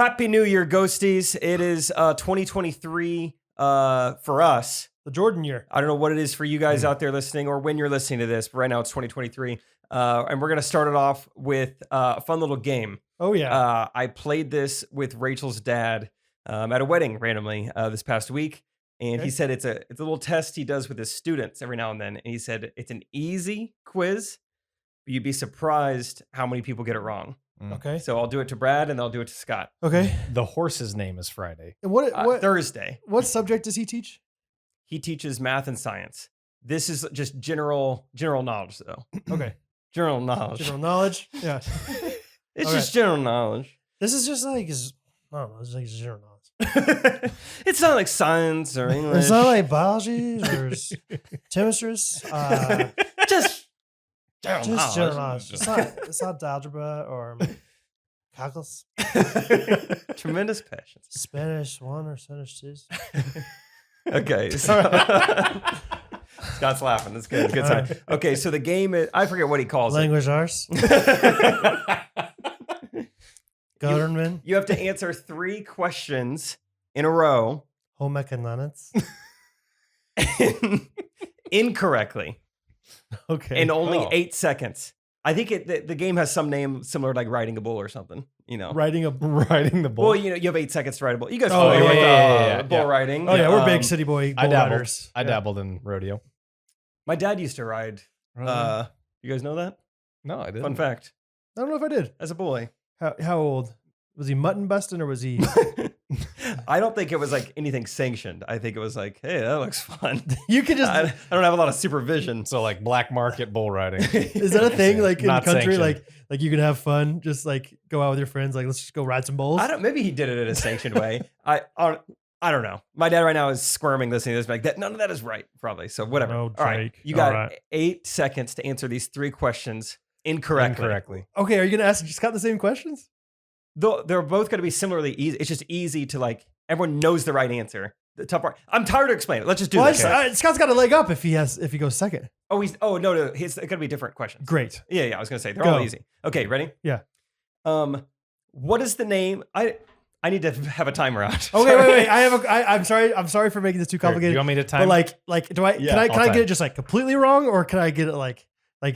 Happy New Year, Ghosties. It is 2023 for us. The Jordan year. I don't know what it is for you guys out there listening or when you're listening to this, but right now it's 2023. And we're going to start it off with a fun little game. Oh, yeah. I played this with Rachel's dad at a wedding randomly this past week. And he said it's a little test he does with his students every now and then. And he said it's an easy quiz, but you'd be surprised how many people get it wrong. Okay. So I'll do it to Brad and I'll do it to Scott. Okay. The horse's name is Friday. And what Thursday. What subject does he teach? He teaches math and science. This is just general knowledge, though. Okay. General knowledge. General knowledge. Yeah. It's just general knowledge. This is just like I don't know. It's like general knowledge. It's not like science or English. It's not like biology or chemistry. Just general knowledge. General knowledge. It's not algebra or calculus. Tremendous passion. Spanish 1 or Spanish 2. Okay. Scott's laughing. That's good. Good sign. Right. Okay, so the game is, I forget what he calls Language arts. Government. You have to answer 3 questions in a row. Home economics. Incorrectly. Okay. In only 8 seconds. I think the game has some name similar to like riding a bull or something. You know, Riding the bull. well, you have 8 seconds to ride a bull. You guys Oh, familiar with yeah. bull riding? Oh yeah, we're big city boy bull riders. I dabbled in rodeo. My dad used to ride. You guys know that? No, I didn't. Fun fact. I don't know if I did. As a boy, How old was he? Mutton busting or was he? I don't think it was like anything sanctioned. I think it was like, hey, that looks fun. You could just. I don't have a lot of supervision. So like black market bull riding. Is that a thing? Like in the Not country, sanctioned. like you can have fun, just like go out with your friends. Like let's just go ride some bulls. Maybe he did it in a sanctioned way. I don't know. My dad right now is squirming listening to this. Like that, none of that is right, probably. So whatever. Oh, All right, Drake. you got All right. 8 seconds to answer these 3 questions incorrectly. Okay, are you gonna ask Scott the same questions? Though they're both going to be similarly easy. It's just easy to like everyone knows the right answer. The tough part. I'm tired of explaining it. Let's just do this. Scott's got a leg up if he goes second. No. It's going to be different questions. Great. Yeah. I was going to say they're Go. all easy. Okay, ready? Yeah. What is the name? I need to have a timer out. Okay, wait. I'm sorry for making this too complicated. You want me to time? But like, do I? Yeah, can I I'll get time. it just like completely wrong, or can I get it like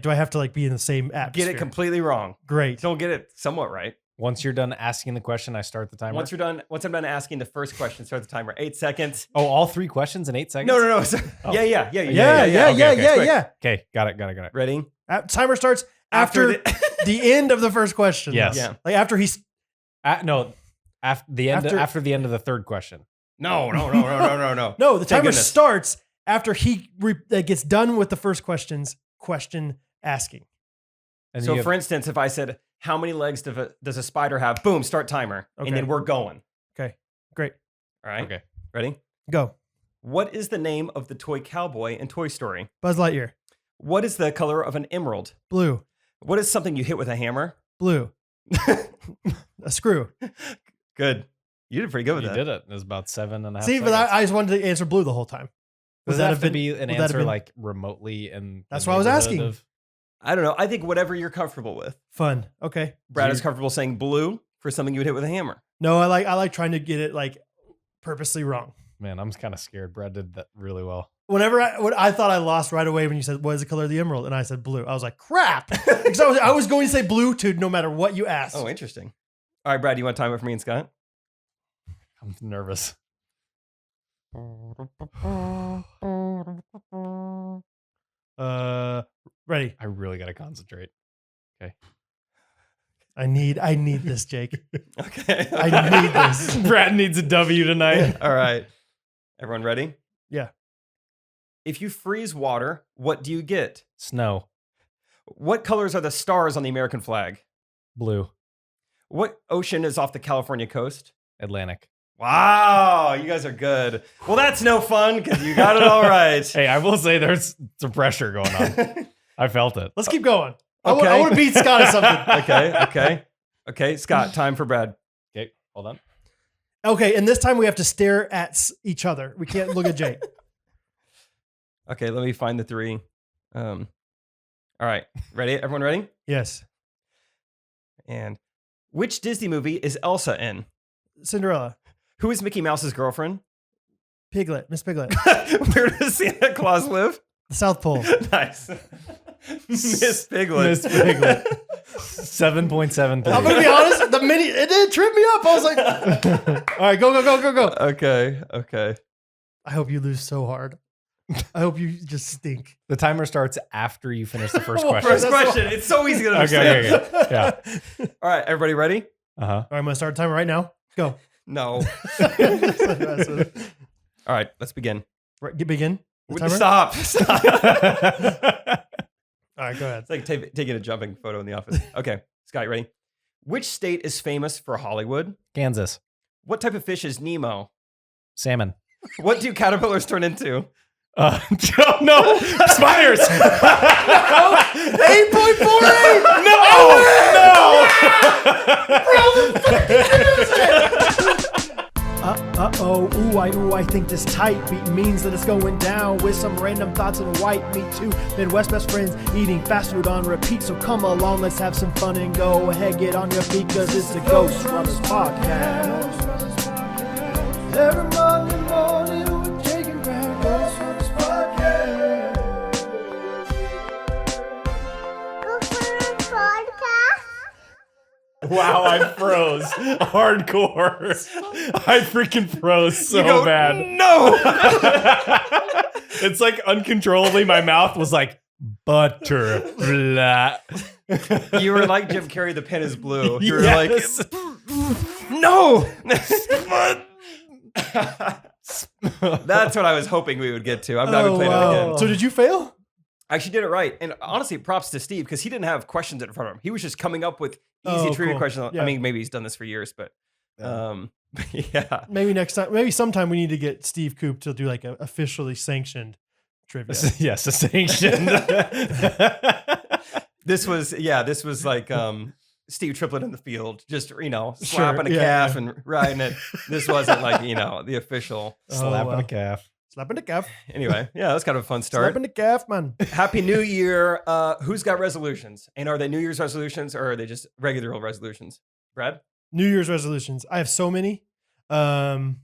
do I have to like be in the same atmosphere? Get it completely wrong. Great. Don't get it somewhat right. Once you're done asking the question, I start the timer. Once I'm done asking the first question, start the timer. 8 seconds. Oh, all 3 questions in 8 seconds? No. Oh. Yeah. Yeah. Okay, got it. Ready? Timer starts after the end of the first question. Yes. Yeah. Like after he's After the end of the third question. No. no, the timer starts after he gets done with the first question asking. And So, you have- for instance, if I said, how many legs does a spider have? Boom, start timer. Okay. And then we're going. Okay, great. All right. Okay. Ready? Go. What is the name of the toy cowboy in Toy Story? Buzz Lightyear. What is the color of an emerald? Blue. What is something you hit with a hammer? Blue. A screw. Good. You did pretty good with you that. did it. It was about 7.5 See, seconds. but I just wanted to answer blue the whole time. Does that have to be an would that have answer been like remotely in That's the what I was neighborhood asking. of- I don't know. I think whatever you're comfortable with. fun? Okay. Brad you- is comfortable saying blue for something you would hit with a hammer. No, I like trying to get it like purposely wrong. Man, I'm kind of scared. Brad did that really well. Whenever I thought I lost right away when you said, what is the color of the emerald? And I said blue. I was like, crap. Because I was going to say blue too, no matter what you asked. Oh, interesting. All right, Brad, you want to time it for me and Scott? I'm nervous. Ready. I really got to concentrate. I need this, Jake. Okay. I need this. Brad needs a W tonight. All right. Everyone ready? Yeah. If you freeze water, what do you get? Snow. What colors are the stars on the American flag? Blue. What ocean is off the California coast? Atlantic. Wow, you guys are good. Well, that's no fun because you got it all right. Hey, I will say there's some pressure going on. I felt it. Let's keep going. Okay. I want to beat Scott at something. Okay, Scott, time for Brad. Okay, hold on. Okay, and this time we have to stare at each other. We can't look at Jake. Okay, let me find the 3. All right, ready? Everyone ready? Yes. And which Disney movie is Elsa in? Cinderella. Who is Mickey Mouse's girlfriend? Piglet. Miss Piglet. Where does Santa Claus live? The South Pole. Nice. Miss Piglet. Miss Piglet. 7.73. I'm gonna be honest. It did trip me up. I was like, all right, go. Okay. I hope you lose so hard. I hope you just stink. The timer starts after you finish the first Well, question. First question. It's so easy to understand. Okay. Yeah. All right, everybody ready? Uh-huh. All right, I'm gonna start the timer right now. Go. No. Right, All right, let's begin. begin. The timer? Stop. All right, go ahead. It's like taking a jumping photo in the office. Okay, Scott, you ready? Which state is famous for Hollywood? Kansas. What type of fish is Nemo? Salmon. What do caterpillars turn into? No. Spiders. 8.48. Ooh, I think this tight beat means that it's going down with some random thoughts and white meat too. Midwest best friends eating fast food on repeat. So come along, let's have some fun and go ahead, get on your feet, cause it's the Ghostrunners podcast. Every Monday morning we're taking back Ghostrunners podcast. Ghostrunners podcast. Wow, I froze. Hardcore. I freaking froze so You go, bad. No. It's like uncontrollably, my mouth was like butterfly. You were like Jim Carrey, the pen is blue. You were Yes. like, no. That's what I was hoping we would get to. I'm not even playing it again. So did you fail? I actually did it right. And honestly, props to Steve because he didn't have questions in front of him. He was just coming up with easy trivia cool. questions. Yeah. I mean, maybe he's done this for years, but yeah. Maybe next time. Maybe sometime we need to get Steve Coop to do like a officially sanctioned trivia. Yes, a sanction. This was like Steve Triplett in the field, just, slapping a yeah, calf yeah. and riding it. This wasn't like, the official. Slapping wow. a calf. Slapping the calf. Anyway, yeah, that's kind of a fun start. Slapping the calf, man. Happy New Year. Who's got resolutions? And are they New Year's resolutions or are they just regular resolutions? Brad? New Year's resolutions. I have so many. I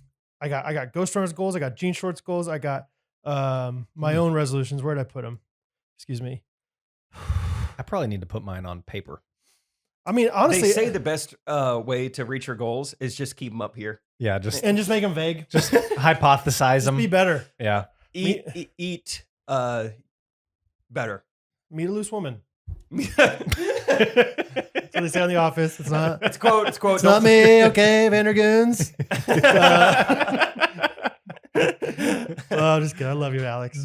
got Ghostrunners goals. I got Jean Shorts goals. I got my own resolutions. Where did I put them? Excuse me. I probably need to put mine on paper. I mean, honestly, They say the best way to reach your goals is just keep them up here. Yeah, just and just make them vague. just hypothesize them. Be better. Yeah. Eat better. Meet a loose woman. That's what they say on The Office. It's not. It's quote. It's not me. Okay, Vandergoons. I'm just kidding. I love you, Alex.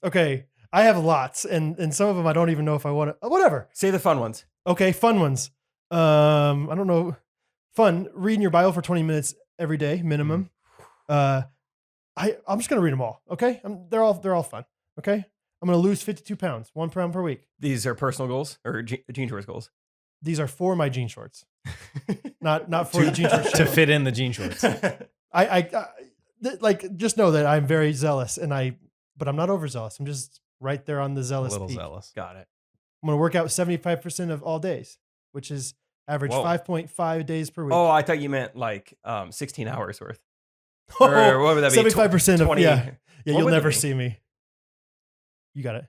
Okay, I have lots, and some of them I don't even know if I want to. Whatever. Say the fun ones. Okay, fun ones. I don't know. Fun. Reading your Bible for 20 minutes every day, minimum. I'm just gonna read them all. Okay, they're all fun. Okay, I'm gonna lose 52 pounds, 1 pound per week. These are personal goals or Jean Shorts goals. These are for my jean shorts, not for the jean shorts. To fit in the jean shorts. Like just know that I'm very zealous, but I'm not overzealous. I'm just right there on the A zealous little peak. zealous. Got it. I'm gonna work out 75% of all days, which is average Whoa. 5.5 days per week. Oh, I thought you meant like 16 hours worth. Or what would that be? 75% of 20. yeah. What You'll would that never be? see me. You got it.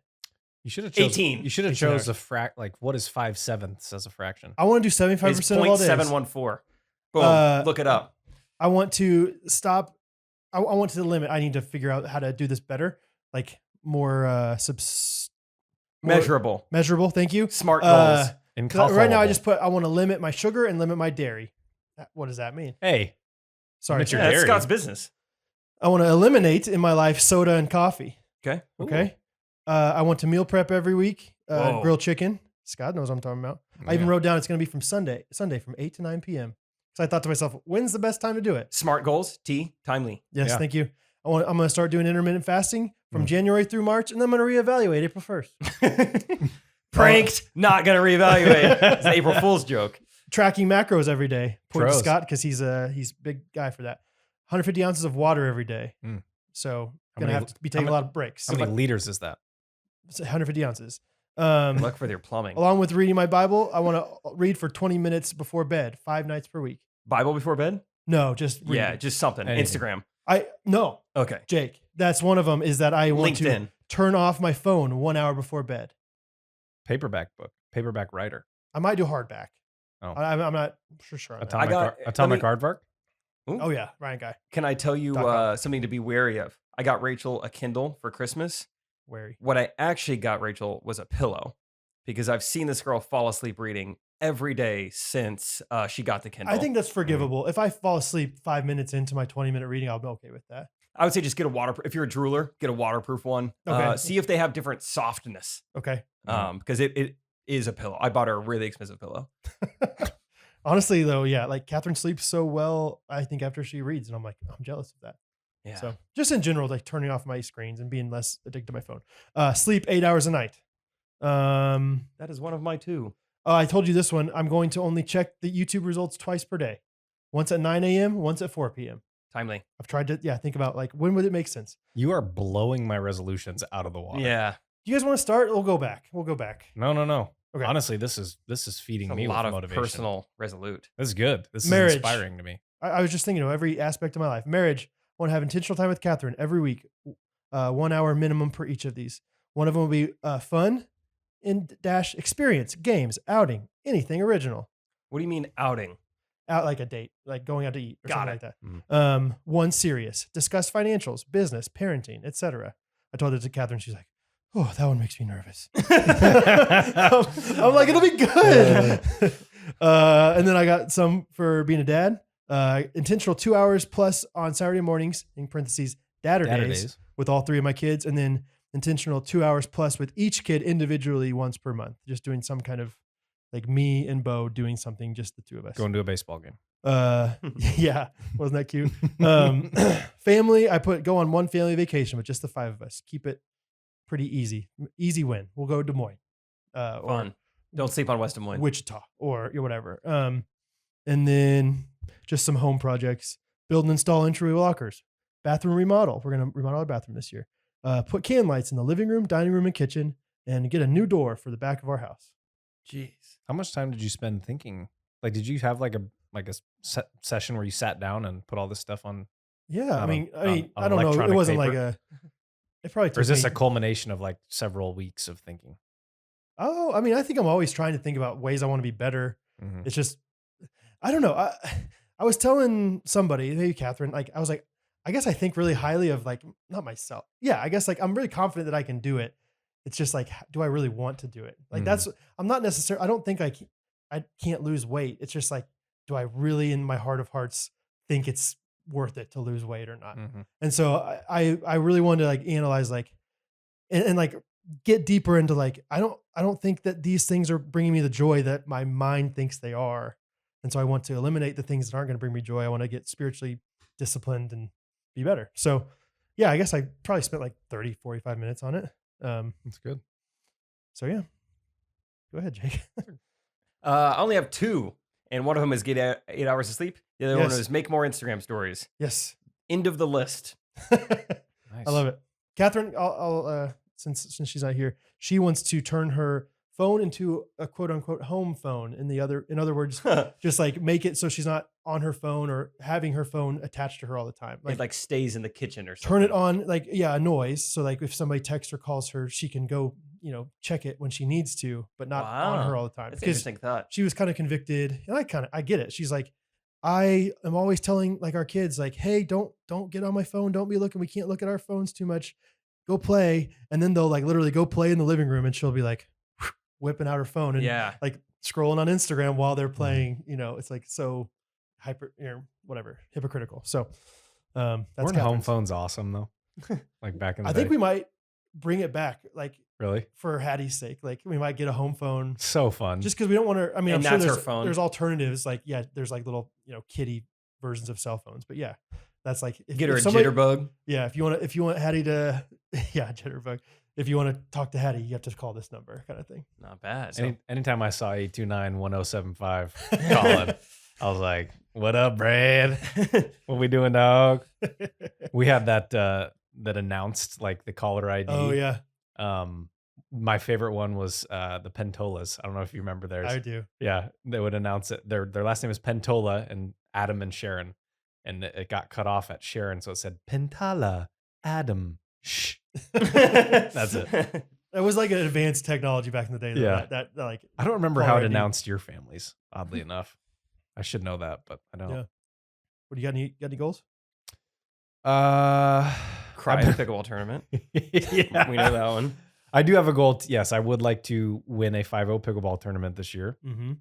You should have chosen 18. You should have 18 chose hours. like what is 5/7 as a fraction? I want to do 75% It's of all days. 0.714. Boom. Look it up. I want to stop. I want to the limit. I need to figure out how to do this better, like more Measurable. measurable. Thank you. Smart goals. Right now, I want to limit my sugar and limit my dairy. What does that mean? Hey, Sorry, Limit your Yeah, that's dairy. Scott's business. I want to eliminate in my life soda and coffee. Okay. Okay. I want to meal prep every week. Whoa. Grilled chicken. Scott knows what I'm talking about. I even wrote down it's going to be from Sunday from 8 to 9 p.m. So I thought to myself, when's the best time to do it? Smart goals. Timely. Yes, Yeah. thank you. I'm going to start doing intermittent fasting from January through March, and then I'm going to reevaluate April 1st. Pranked. Not gonna reevaluate. It's an April Fool's joke. Tracking macros every day. Point to Pros. Scott because he's a big guy for that. 150 ounces of water every day. Mm. So How going to many- have to be taking a how lot of breaks. how many liters is that? It's 150 ounces. Look for their plumbing. Along with reading my Bible, I want to read for 20 minutes before bed, 5 nights per week. Bible before bed? No, just Yeah, reading. just something. Anything. Instagram. No, Okay. Jake. That's one of them. Is that I want to LinkedIn. turn off my phone 1 hour before bed. Paperback book, paperback writer. I might do hardback. Oh. I'm not sure on that. Atomic Aardvark. Oh yeah, Ryan Guy. Can I tell you .com. something to be wary of? I got Rachel a Kindle for Christmas. Wary. What I actually got Rachel was a pillow because I've seen this girl fall asleep reading every day since she got the Kindle. I think that's forgivable. If I fall asleep 5 minutes into my 20-minute reading, I'll be okay with that. I would say just get a waterproof. If you're a drooler, get a waterproof one. Okay. See if they have different softness. Okay. Because it is a pillow. I bought her a really expensive pillow. Honestly, though, yeah, like Catherine sleeps so well, I think after she reads, and I'm like, I'm jealous of that. Yeah. So just in general, like turning off my screens and being less addicted to my phone. Sleep 8 hours a night. That is one of my two. I told you this one. I'm going to only check the YouTube results twice per day. Once at 9 a.m., once at 4 p.m. Timely. I've tried to, think about like, when would it make sense? You are blowing my resolutions out of the water. Yeah. You guys want to start? We'll go back. No. Okay. Honestly, this is feeding It's me a lot with of motivation. personal resolute. This is good. This Marriage. is inspiring to me. I was just thinking of every aspect of my life. Marriage, I want to have intentional time with Catherine every week, 1 hour minimum per each of these. One of them will be fun, experience, games, outing, anything original. What do you mean outing? Out like a date, like going out to eat or Got something it. like that. One serious, discuss financials, business, parenting, etc. I told it to Catherine. She's like, "Oh, that one makes me nervous." I'm like, "It'll be good." And then I got some for being a dad. Intentional 2 hours plus on Saturday mornings, in parentheses, Dadder days, with all three of my kids. And then intentional 2 hours plus with each kid individually once per month. Just doing some kind of like me and Bo doing something, just the two of us. Going to a baseball game. Yeah. Wasn't that cute? Family, go on one family vacation with just the five of us. Keep it pretty easy. Easy win. We'll go to Des Moines. Fun. Don't sleep on West Des Moines. Wichita or whatever. And then just some home projects. Build and install entryway lockers. Bathroom remodel. We're going to remodel our bathroom this year. Put can lights in the living room, dining room, and kitchen, and get a new door for the back of our house. Jeez. How much time did you spend thinking? Like, did you have like a session where you sat down and put all this stuff on? Yeah. I don't know. It electronic wasn't paper? it probably took Or is this me- a culmination of like several weeks of thinking? Oh, I think I'm always trying to think about ways I want to be better. Mhm. It's just, I don't know. I was telling somebody, maybe Catherine, like, I was like, I guess I think really highly of like, not myself. Yeah. I guess like, I'm really confident that I can do it. It's just like, do I really want to do it? Like I'm not necessarily, I don't think I can't lose weight. It's just like, do I really in my heart of hearts think it's worth it to lose weight or not? Mhm. And so I really wanted to like analyze like, and like get deeper into like, I don't think that these things are bringing me the joy that my mind thinks they are. And so I want to eliminate the things that aren't going to bring me joy. I want to get spiritually disciplined and be better. So yeah, I guess I probably spent like 30, 45 minutes on it. That's good. So yeah, go ahead, Jake. I only have two, and one of them is get 8 hours of sleep. The other one Yes. is make more Instagram stories. Yes. End of the list. Nice. I love it. Catherine, I'll since she's not here, she wants to turn her phone into a quote unquote home phone. In other words, just like make it so she's not on her phone or having her phone attached to her all the time. It like stays in the kitchen or something. Turn it on, like, a noise. So like if somebody texts or calls her, she can go, check it when she needs to, but not on Wow. her all the time. That's an interesting thought. She was kind of convicted, and I get it. She's like, I am always telling like our kids, like, hey, don't get on my phone. Don't be looking. We can't look at our phones too much. Go play. And then they'll like literally go play in the living room, and she'll be like whipping out her phone and like scrolling on Instagram while they're playing. It's like so whatever, hypocritical. So that's Weren't home Catherine's. phones awesome though? Like back in the I day. think we might bring it back, like Really? for Hattie's sake. Like we might get a home phone. So fun. Just because we don't want to. I mean, And I'm sure that's her phone. there's alternatives. Like, there's like little, kiddie versions of cell phones. But yeah, that's like Get her a somebody- jitterbug. Yeah, if you want Hattie to, jitterbug. If you want to talk to Hattie, you have to call this number, kind of thing. Not bad. Anytime I saw 829-1075 calling, I was like, "What up, Brad? What we doing, dog?" We had that announced like the caller ID. Oh yeah, my favorite one was the Pentolas. I don't know if you remember theirs. I do. Yeah, they would announce it. Their last name is Pentola, and Adam and Sharon. and it got cut off at Sharon, so it said Pentala Adam. Shh. That's it. That was like an advanced technology back in the day. Though. Yeah. That like I don't remember how caller it ID. announced your families. Oddly enough, I should know that, but I don't. Yeah. What do you got? Any goals? Cry in the pickleball tournament. Yeah. We know that one. I do have a goal. Yes, I would like to win a 5-0 pickleball tournament this year. Mm-hmm.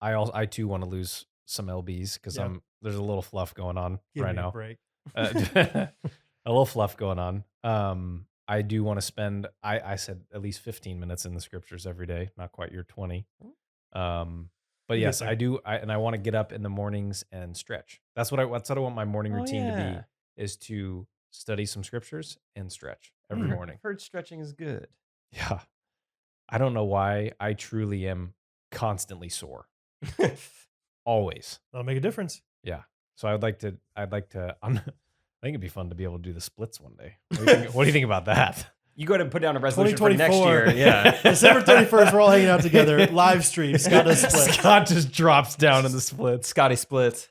I too want to lose some lbs because Yeah. there's a little fluff going on Give right me now. a break. A little fluff going on. I do want to spend. I said at least 15 minutes in the scriptures every day. Not quite your 20. But You get yes, there. I do. I want to get up in the mornings and stretch. That's what I want my morning Oh, routine to yeah. be, is to study some scriptures and stretch every Mm. morning. I've heard stretching is good. Yeah. I don't know why. I truly am constantly sore. Always. That'll make a difference. Yeah. So I think it'd be fun to be able to do the splits one day. What do you think about that? You go ahead and put down a resolution for next 2024. year. Yeah. December 31st, we're all hanging out together. Live stream. Scott does split. Scott just drops down in the splits. Scotty splits.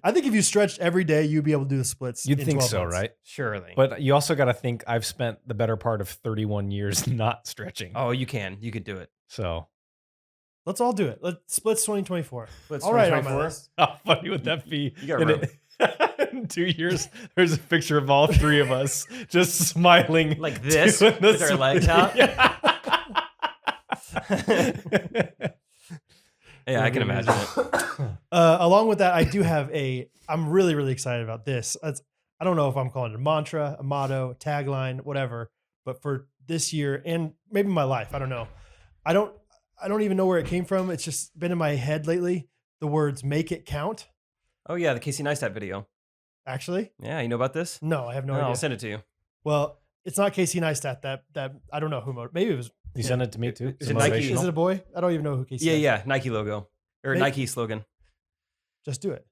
I think if you stretched every day, you'd be able to do the splits. You'd in think 12 so, months. right? Surely. But you also got to think I've spent the better part of 31 years not stretching. Oh, you can. You could do it. So Let's all do it. Let's splits 2024. Splits All right, on my 2024. list. how funny would that be? You got In room. in 2 years, there's a picture of all three of us just smiling Like this, doing the with our legs out? Yeah. Yeah, I can imagine it. Along with that, I do have I'm really, really excited about this. I don't know if I'm calling it a mantra, a motto, a tagline, whatever, but for this year and maybe my life, I don't know. I don't even know where it came from. It's just been in my head lately. The words "make it count." Oh, yeah, the Casey Neistat video. Actually, Yeah, you know about this? no, I have no No, idea. I'll send it to you. Well, it's not Casey Neistat. That I don't know who. Maybe it was. You sent it to me too. Is It's it Nike? motivational. Is it a boy? I don't even know who Casey. Yeah, Neistat is. yeah, Nike logo. Or Make- Nike slogan. Just do it.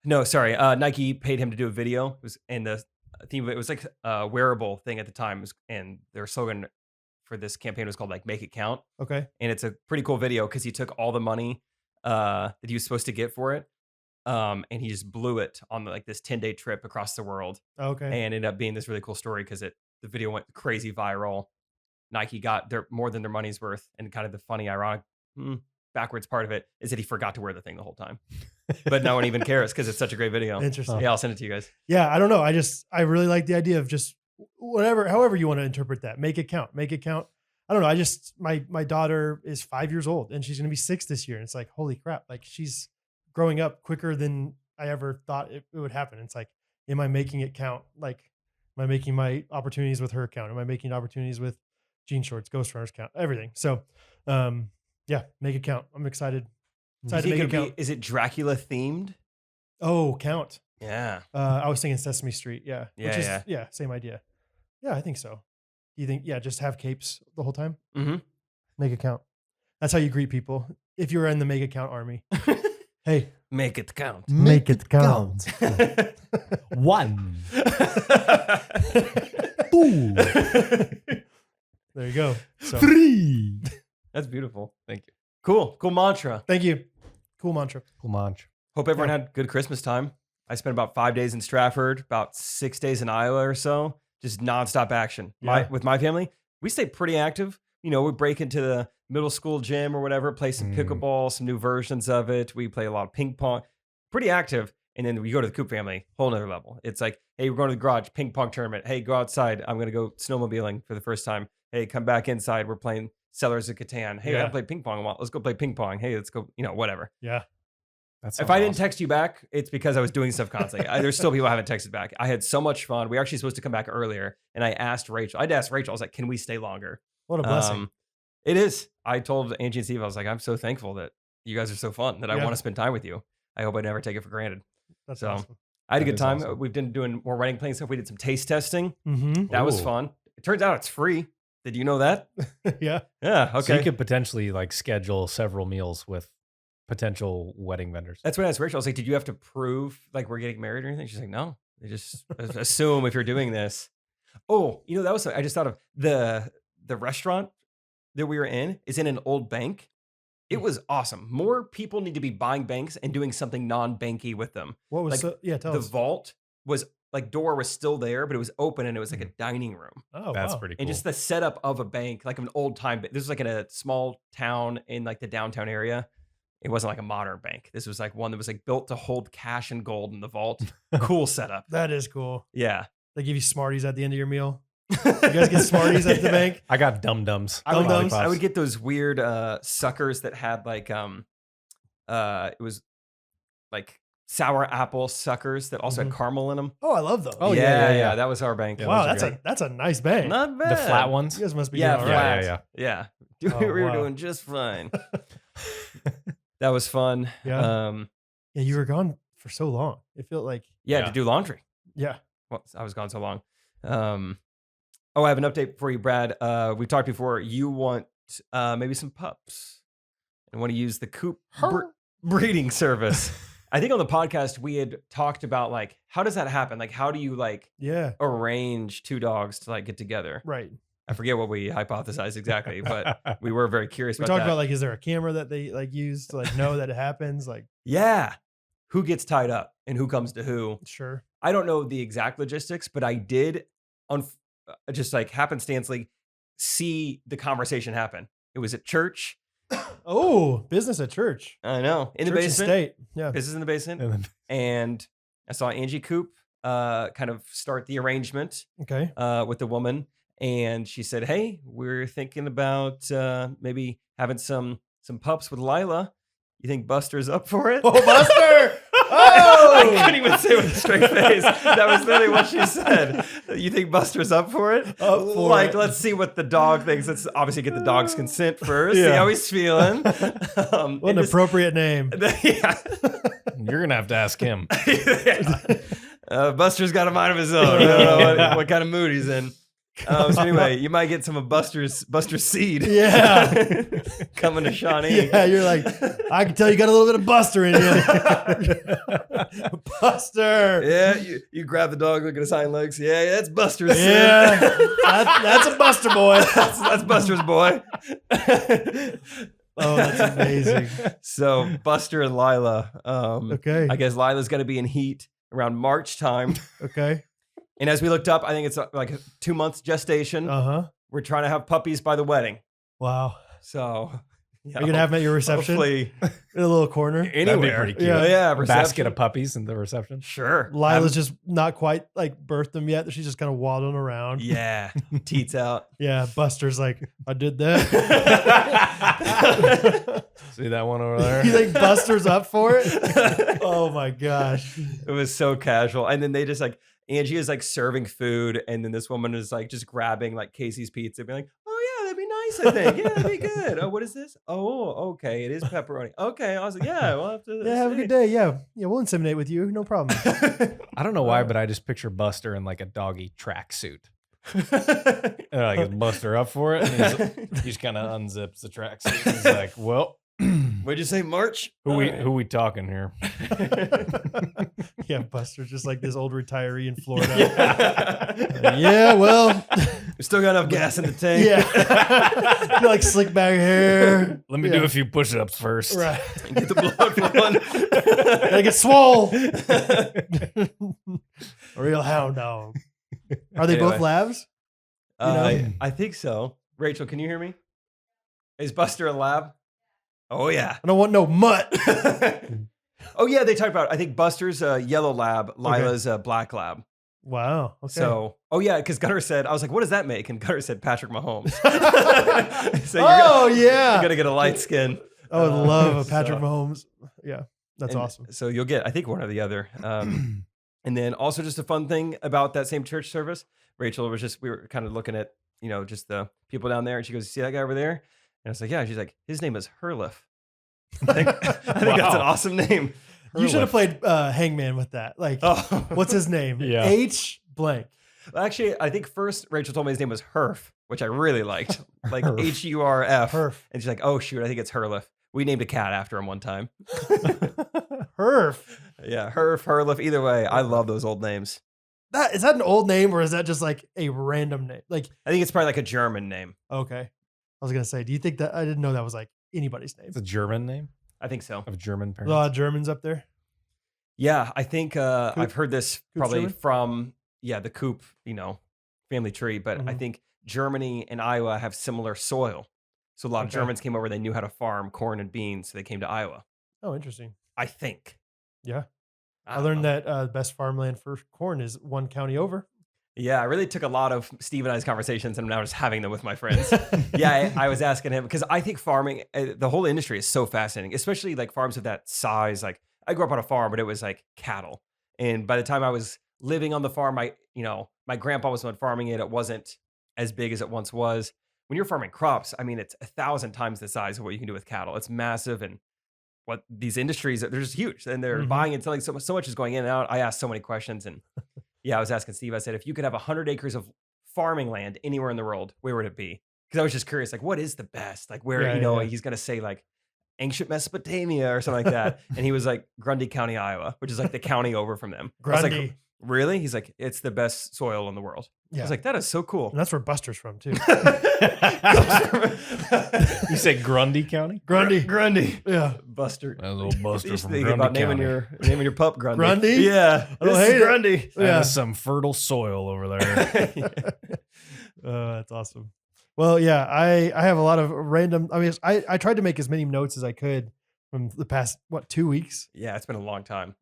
No, sorry. Nike paid him to do a video. It was, and the theme of it was like a wearable thing at the time. And their slogan for this campaign was called like "Make It Count." Okay. And it's a pretty cool video because he took all the money that he was supposed to get for it, and he just blew it on like this 10-day trip across the world, Okay. and ended up being this really cool story because the video went crazy viral. Nike got more than their money's worth, and kind of the funny, ironic, backwards part of it is that he forgot to wear the thing the whole time, but no one even cares because it's such a great video. Interesting. Yeah, I'll send it to you guys. Yeah, I don't know. I really like the idea of just however you want to interpret that. Make it count. Make it count. I don't know. My daughter is 5 years old and she's going to be 6 this year. And it's like, holy crap. Like she's growing up quicker than I ever thought it would happen. It's like, am I making it count? Like, am I making my opportunities with her count? Am I making opportunities with Jean Shorts, Ghostrunners count? Everything. So, yeah, make it count. I'm excited. Do you Excited to think make it it'd count. is it Dracula themed? Oh, count. Yeah. I was thinking Sesame Street. Yeah. Yeah, Yeah. Same idea. Yeah, I think so. You think, yeah, just have capes the whole time? Mm-hmm. Make it count. That's how you greet people. If you're in the make it count army. Hey, Make it count. make it count. One. There you go. So Three. That's beautiful. Thank you. Cool mantra. thank you. Cool mantra. Cool mantra. Hope everyone had good Christmas time. I spent about 5 days in Stratford, about 6 days in Iowa or so, just nonstop action. Yeah. With my family, we stay pretty active. You know, we break into the middle school gym or whatever, play some pickleball, some new versions of it. We play a lot of ping pong, pretty active. And then we go to the Coop family, whole nother level. It's like, hey, we're going to the garage, ping pong tournament. Hey, go outside. I'm going to go snowmobiling for the first time. Hey, come back inside. We're playing Settlers of Catan. Hey, I Yeah. haven't played ping pong in a while. Let's go play ping pong. Hey, let's go, whatever. Yeah. That's If I didn't text you back, it's because I was doing stuff constantly. There's still people I haven't texted back. I had so much fun. We were actually supposed to come back earlier, and I asked Rachel. I'd asked Rachel. I was like, "Can we stay longer?" What a blessing. It is. I told Angie and Steve, I was like, "I'm so thankful that you guys are so fun that I Yeah. want to spend time with you. I hope I never take it for granted." That's so, awesome. I had a That good is time. awesome. We've been doing more writing, playing stuff. We did some taste testing. Mm-hmm. That was Ooh. fun. It turns out it's free. Did you know that? Yeah. Yeah. Okay. So you could potentially like schedule several meals with potential wedding vendors. That's when I asked Rachel. I was like, "Did you have to prove like we're getting married or anything?" She's like, "No. They just assume if you're doing this." Oh, that was I just thought of the restaurant that we were in is in an old bank, It was awesome. More people need to be buying banks and doing something non-banky with them. What was Like, tell The us. vault was like door was still there, but it was open and it was like a dining room. Oh, That's wow. pretty cool. And just the setup of a bank, like an old time. This was like in a small town in like the downtown area. It wasn't like a modern bank. This was like one that was like built to hold cash and gold in the vault. Cool setup. That is cool. Yeah. They give you Smarties at the end of your meal. You guys get Smarties at the bank? I got dum-dums. I would get those weird suckers that had like it was like sour apple suckers that also had caramel in them. Oh, I love those. Oh, yeah. That was our bank. Yeah, wow, those are that's a nice bank. Not bad. The flat ones. You guys must be Yeah, doing all right. flat. Yeah. Yeah. Oh, We were wow. doing just fine. That was fun. Yeah. Yeah, you were gone for so long. It felt like, Yeah, Yeah. to do laundry. yeah. Well, I was gone so long. I have an update for you, Brad. We talked before. You want maybe some pups and want to use the coop breeding service. I think on the podcast we had talked about like how does that happen? Like how do you like Yeah. arrange two dogs to like get together? Right. I forget what we hypothesized exactly, but we were very curious We about talked that. about like, is there a camera that they like use to like know that it happens? Like, Yeah, who gets tied up and who comes to who? sure. I don't know the exact logistics, but I did on just like happenstancely see the conversation happen. It was at church. Oh, business at church. I know in the Church and basement. state. Yeah. This is in the basement, And then and I saw Angie Coop kind of start the arrangement Okay. with the woman, and she said, "Hey, we're thinking about maybe having some pups with Lila. You think Buster's up for it?" Oh, Buster! I Oh! couldn't even say it with a straight face. That was literally what she said. You think Buster's up for it? Up for like, it. let's see what the dog thinks. Let's obviously get the dog's consent first. See Yeah. how he's feeling. What an and just- appropriate name. yeah. you're gonna have to ask him. Buster's got a mind of his own. I don't know what kind of mood he's in. So anyway, you might get some of Buster's seed. Yeah. Coming to Shawnee. Yeah, you're like, I can tell you got a little bit of Buster in you. Buster. Yeah, you grab the dog, look at his hind legs. Yeah, that's Buster's. Yeah. Sin. That's a Buster boy. that's Buster's boy. Oh, that's amazing. So Buster and Lila. Okay. I guess Lila's going to be in heat around March time. Okay. And as we looked up, I think it's like 2 months gestation. Uh-huh. We're trying to have puppies by the wedding. Wow. So Are you gonna have them at your reception? Hopefully In a little corner? anywhere. pretty cute. Yeah, A reception. basket of puppies in the reception. Sure. Lila's just not quite like birthed them yet. She's just kind of waddling around. Yeah, teats out. Yeah. Buster's like, I did that. See that one over there? You think Buster's up for it? Oh my gosh. It was so casual. And then they just like, Angie is like serving food. And then this woman is like just grabbing like Casey's pizza and being like, oh yeah, that'd be nice, I think. Yeah, that'd be good. Oh, what is this? Oh, okay. It is pepperoni. Okay. I was like, yeah, we'll have to. Yeah, have a good day. Yeah. Yeah, we'll inseminate with you. No problem. I don't know why, but I just picture Buster in like a doggy tracksuit. And like, is Buster up for it? And he just kind of unzips the tracksuit. He's like, well, What'd you say, March? who we talking here? Yeah, Buster's just like this old retiree in Florida. Yeah. Yeah, well, We still got enough gas in the tank. yeah. You're like slick back hair. Let me Yeah. do a few push-ups first. Right. Get the blood flowing. Gotta get swole. A real hound dog. Are they both Anyway. labs? know? I think so. Rachel, can you hear me? Is Buster a lab? Oh yeah. I don't want no mutt. Oh yeah, they talked about. I think Buster's a yellow lab, Lila's a black lab. Wow. Okay. So, oh yeah, because Gunnar said, I was like, what does that make? And Gunnar said Patrick Mahomes. So oh you're yeah. gonna get a light skin. I would love a Patrick so- Mahomes. Yeah, that's And awesome. So you'll get, I think, one or the other. And then also just a fun thing about that same church service. Rachel was just, we were kind of looking at, just the people down there, and she goes, "See that guy over there?" And I was like, "Yeah." She's like, "His name is Herliff." I think that's an Wow. awesome name. You should have played Hangman with that. Like, Oh, what's his name? Yeah. H blank. Actually, I think first Rachel told me his name was Herf, which I really liked, like Herf. Hurf. Herf. And she's like, "Oh shoot, I think it's Herliff." We named a cat after him one time. Herf. Yeah, Herf, Herliff. Either way, I love those old names. Is that an old name or is that just like a random name? Like, I think it's probably like a German name. okay. I was gonna say, do you think that I didn't know that was like anybody's name. It's a German name I think so. of German There's a lot parents. of Germans up there. Yeah, I think I've heard this probably German? from the Coop, family tree. But I Mhm. think Germany and Iowa have similar soil, so a lot of Okay. Germans came over. They knew how to farm corn and beans, so they came to Iowa. Oh, interesting. I think. Yeah. I don't learned know. that best farmland for corn is one county over. Yeah, I really took a lot of Steve and I's conversations, and I'm now just having them with my friends. Yeah, I was asking him because I think farming, the whole industry is so fascinating, especially like farms of that size. Like I grew up on a farm, but it was like cattle. And by the time I was living on the farm, my grandpa was the one farming it. It wasn't as big as it once was. When you're farming crops, I mean, it's 1,000 times the size of what you can do with cattle. It's massive. And what these industries, they're just huge, and they're Mhm. buying and selling so much is going in and out. I asked so many questions, and I was asking Steve. I said, if you could have 100 acres of farming land anywhere in the world, where would it be? Because I was just curious, like, what is the best? Like, where Yeah. he's gonna say like ancient Mesopotamia or something like that, and he was like Grundy County, Iowa, which is like the county over from them. I was like, Grundy. really? He's like, it's the best soil in the world. I Yeah. was like, that is so cool. And that's where Buster's from too. You say Grundy County? Grundy. Grundy. Yeah. Buster. That little Buster You should from think Grundy about County. naming your pup Grundy. Grundy? Yeah. I don't This is hate it. Grundy. That Yeah. is some fertile soil over there. That's awesome. Well, yeah, I have a lot of random. I mean, I tried to make as many notes as I could from the past 2 weeks. Yeah, it's been a long time.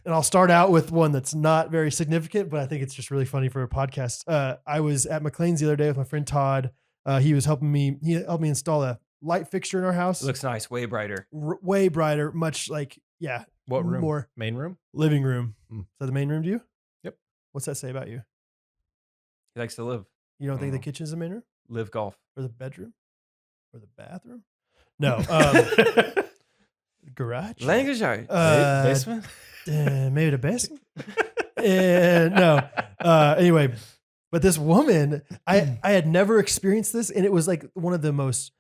And I'll start out with one that's not very significant, but I think it's just really funny for a podcast. I was at McLean's the other day with my friend Todd. He was helping me. He helped me install a light fixture in our house. It looks nice, way brighter. Way brighter, much like What room? more Main room? living room. Mm. Is that the main room to you? Yep. What's that say about you? He likes to live You don't think the Oh. kitchen's the main room live golf. or the bedroom or the bathroom? No. Garage. Language art. Basement? Maybe the basement. No. Anyway, but this woman, I had never experienced this, and it was like one of the most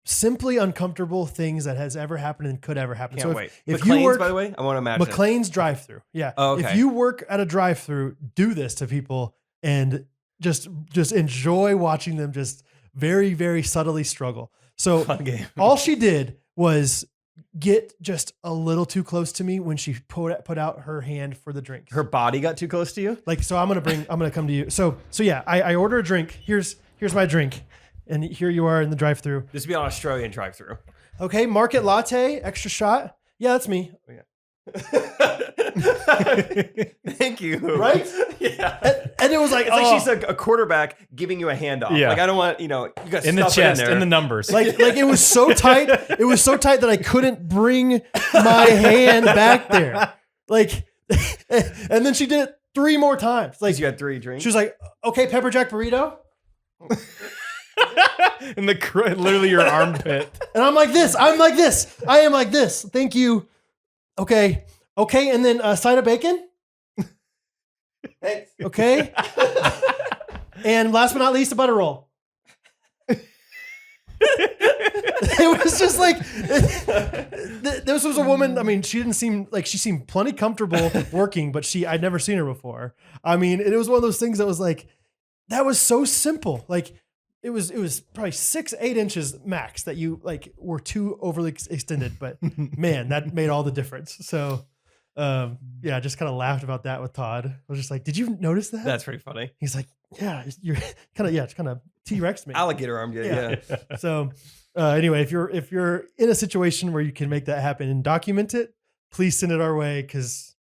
simply uncomfortable things that has ever happened and could ever happen. Can't wait. if McLean's, you work, by the way, I want to imagine. McLean's drive-through, yeah. Oh, okay. If you work at a drive-through, do this to people and just enjoy watching them just very, very subtly struggle. So Fun game. all she did was get just a little too close to me when she put out her hand for the drink. Her body got too close to you? Like, so I'm gonna come to you. So yeah, I order a drink. Here's my drink, and here you are in the drive-through. This would be an Australian drive-through. Okay, market latte, extra shot. Yeah, that's me. Thank you. Right? Yeah. And it was like, It's like oh. she's a quarterback giving you a handoff. Yeah. Like, I don't want, you got In the chest, in the numbers. like it was so tight. It was so tight that I couldn't bring my hand back there. Like, and then she did it 3 more times. Like, you had 3 drinks. she was like, okay, pepper jack burrito. in the literally your armpit. And I'm like this. I am like this. Thank you. Okay. And then a side of bacon. Thanks. Okay. And last but not least, a butter roll. It was just like, this was a woman. I mean, she didn't seem like she seemed plenty comfortable working, but I'd never seen her before. I mean, it was one of those things that was like, that was so simple. Like it was probably 6-8 inches max that you like were too overly extended, but man, that made all the difference. So yeah, I just kind of laughed about that with Todd. I was just like, did you notice that? That's pretty funny. He's like, yeah, you're it's kind of T-Rex me. Alligator arm. Yeah. So anyway, if you're in a situation where you can make that happen and document it, please send it our way. Cause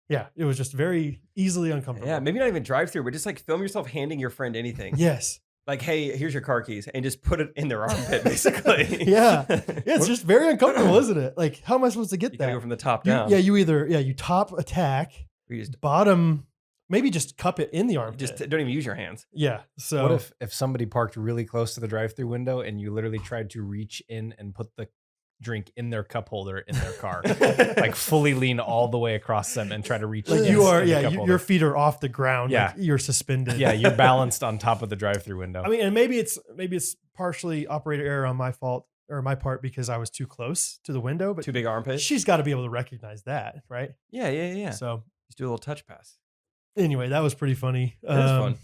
yeah, it was just very easily uncomfortable. Yeah. Maybe not even drive through, but just like film yourself handing your friend anything. Yes. Like, hey, here's your car keys, and just put it in their armpit, basically. Yeah. It's just very uncomfortable, isn't it? Like, how am I supposed to get You that? gotta go from the top You- down. yeah, you top attack, Or you just bottom, maybe just cup it in the armpit. just don't even use your hands. Yeah. So What if somebody parked really close to the drive-through window and you literally tried to reach in and put the drink in their cup holder in their car, like fully lean all the way across them and try to reach? like in you are, in the yeah, cup your holder. feet are off the ground. Yeah. Like you're suspended. Yeah, you're balanced on top of the drive-through window. I mean, and maybe it's partially operator error on my fault or my part because I was too close to the window, but Too big armpit. she's got to be able to recognize that, right? Yeah. So Just do a little touch pass. anyway, that was pretty funny. That is fun.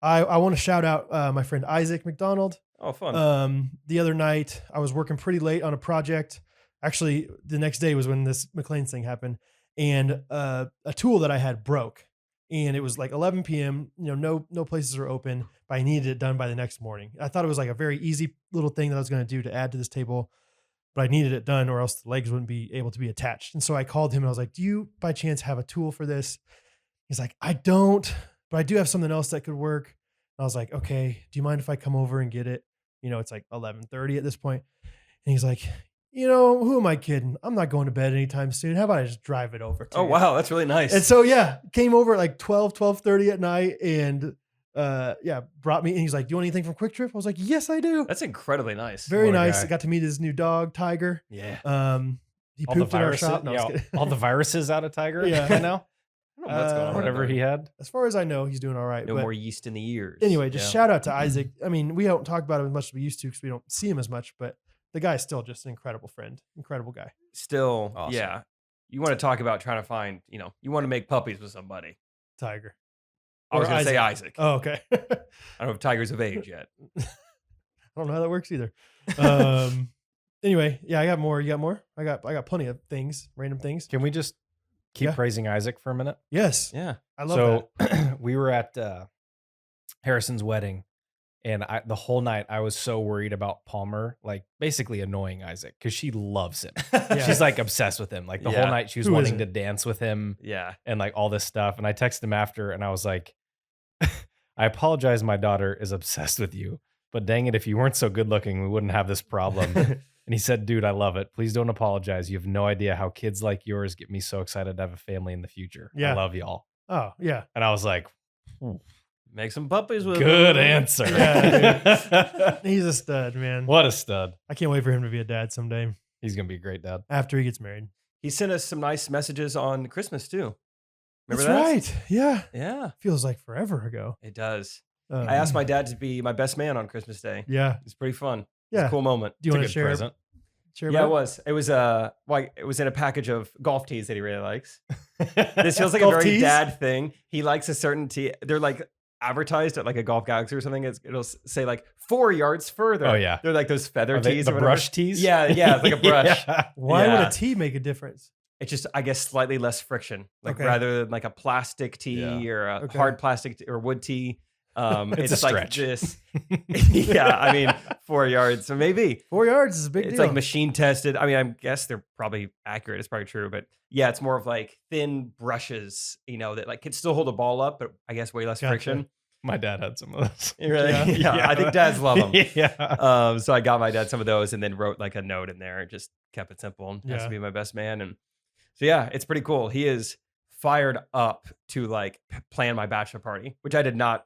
I want to shout out my friend Isaac McDonald. Oh, fun. The other night I was working pretty late on a project. Actually, the next day was when this McLean's thing happened, and a tool that I had broke, and it was like 11 p.m. No places are open, but I needed it done by the next morning. I thought it was like a very easy little thing that I was going to do to add to this table, but I needed it done or else the legs wouldn't be able to be attached. And so I called him and I was like, "Do you by chance have a tool for this?" He's like, "I don't, but I do have something else that could work." And I was like, "Okay, do you mind if I come over and get it?" It's like 11:30 at this point. And he's like, "Who am I kidding? I'm not going to bed anytime soon. How about I just drive it over to Oh, you?" wow. That's really nice. And so, yeah, came over at like 12:30 at night and brought me. And he's like, "Do you want anything from Quick Trip?" I was like, "Yes, I do." That's incredibly nice. Very What a nice. guy. I got to meet his new dog, Tiger. Yeah. He All the pooped in our viruses, shop. No, I was yeah, kidding. all the viruses out of Tiger Yeah. by now. I don't know what's going on. Whatever he had. As far as I know, he's doing all right. No but more yeast in the ears. anyway, just Yeah. shout out to Isaac. I mean, we don't talk about him as much as we used to because we don't see him as much, but the guy's still just an incredible friend, incredible guy. Still, Awesome. yeah. You want to talk about trying to find, you want to make puppies with somebody. Tiger. I was Or going to say Isaac. Oh, okay. I don't know if Tiger's of age yet. I don't know how that works either. Anyway, yeah, I got more. You got more? I got plenty of things, random things. Can we just keep Yeah. praising Isaac for a minute? Yes. Yeah. I love that. So we were at Harrison's wedding, and the whole night I was so worried about Palmer, like basically annoying Isaac because she loves him. She's like obsessed with him. Like the Yeah. whole night she was Who wanting isn't? to dance with him Yeah. and like all this stuff. And I texted him after, and I was like, "I apologize. My daughter is obsessed with you, but dang it, if you weren't so good looking, we wouldn't have this problem." And he said, "Dude, I love it. Please don't apologize. You have no idea how kids like yours get me so excited to have a family in the future. Yeah. I love y'all." Oh, yeah. And I was like, Make some puppies with good them. answer. Yeah, He's a stud, man. What a stud. I can't wait for him to be a dad someday He's going to be a great dad. after he gets married. He sent us some nice messages on Christmas too. Remember That's that? right. Yeah. Yeah, Feels like forever ago. it does. Um, I asked my dad to be my best man on Christmas Day. Yeah. It's pretty fun. It's Yeah. a cool moment. Do you It's a want to good share? present. Share Yeah, it about was. It was it was in a package of golf tees that he really likes. This feels like a Golf very tees? dad thing. He likes a certain tee. They're like advertised at like a Golf Galaxy or something. It'll say like 4 yards further. Oh, yeah. They're like those feather Are they tees. the or whatever. brush tees? Yeah, it's like a brush. Yeah. Why would Yeah. a tee make a difference? It's just, I guess, slightly less friction. Like Okay. rather than like a plastic tee Yeah. or a Okay. hard plastic or wood tee. It's It's a like stretch. this. Yeah, I mean 4 yards. So maybe 4 yards is a big it's deal. like machine tested. I mean, I guess they're probably accurate. It's probably true, but yeah, it's more of like thin brushes, that like could still hold a ball up, but I guess way less Gotcha. friction. My dad had some of those. Really? Yeah. Yeah, I think dads love them. Yeah. So I got my dad some of those and then wrote like a note in there and just kept it simple and has Yeah. to be my best man. And so, yeah, it's pretty cool. He is fired up to like plan my bachelor party, which I did not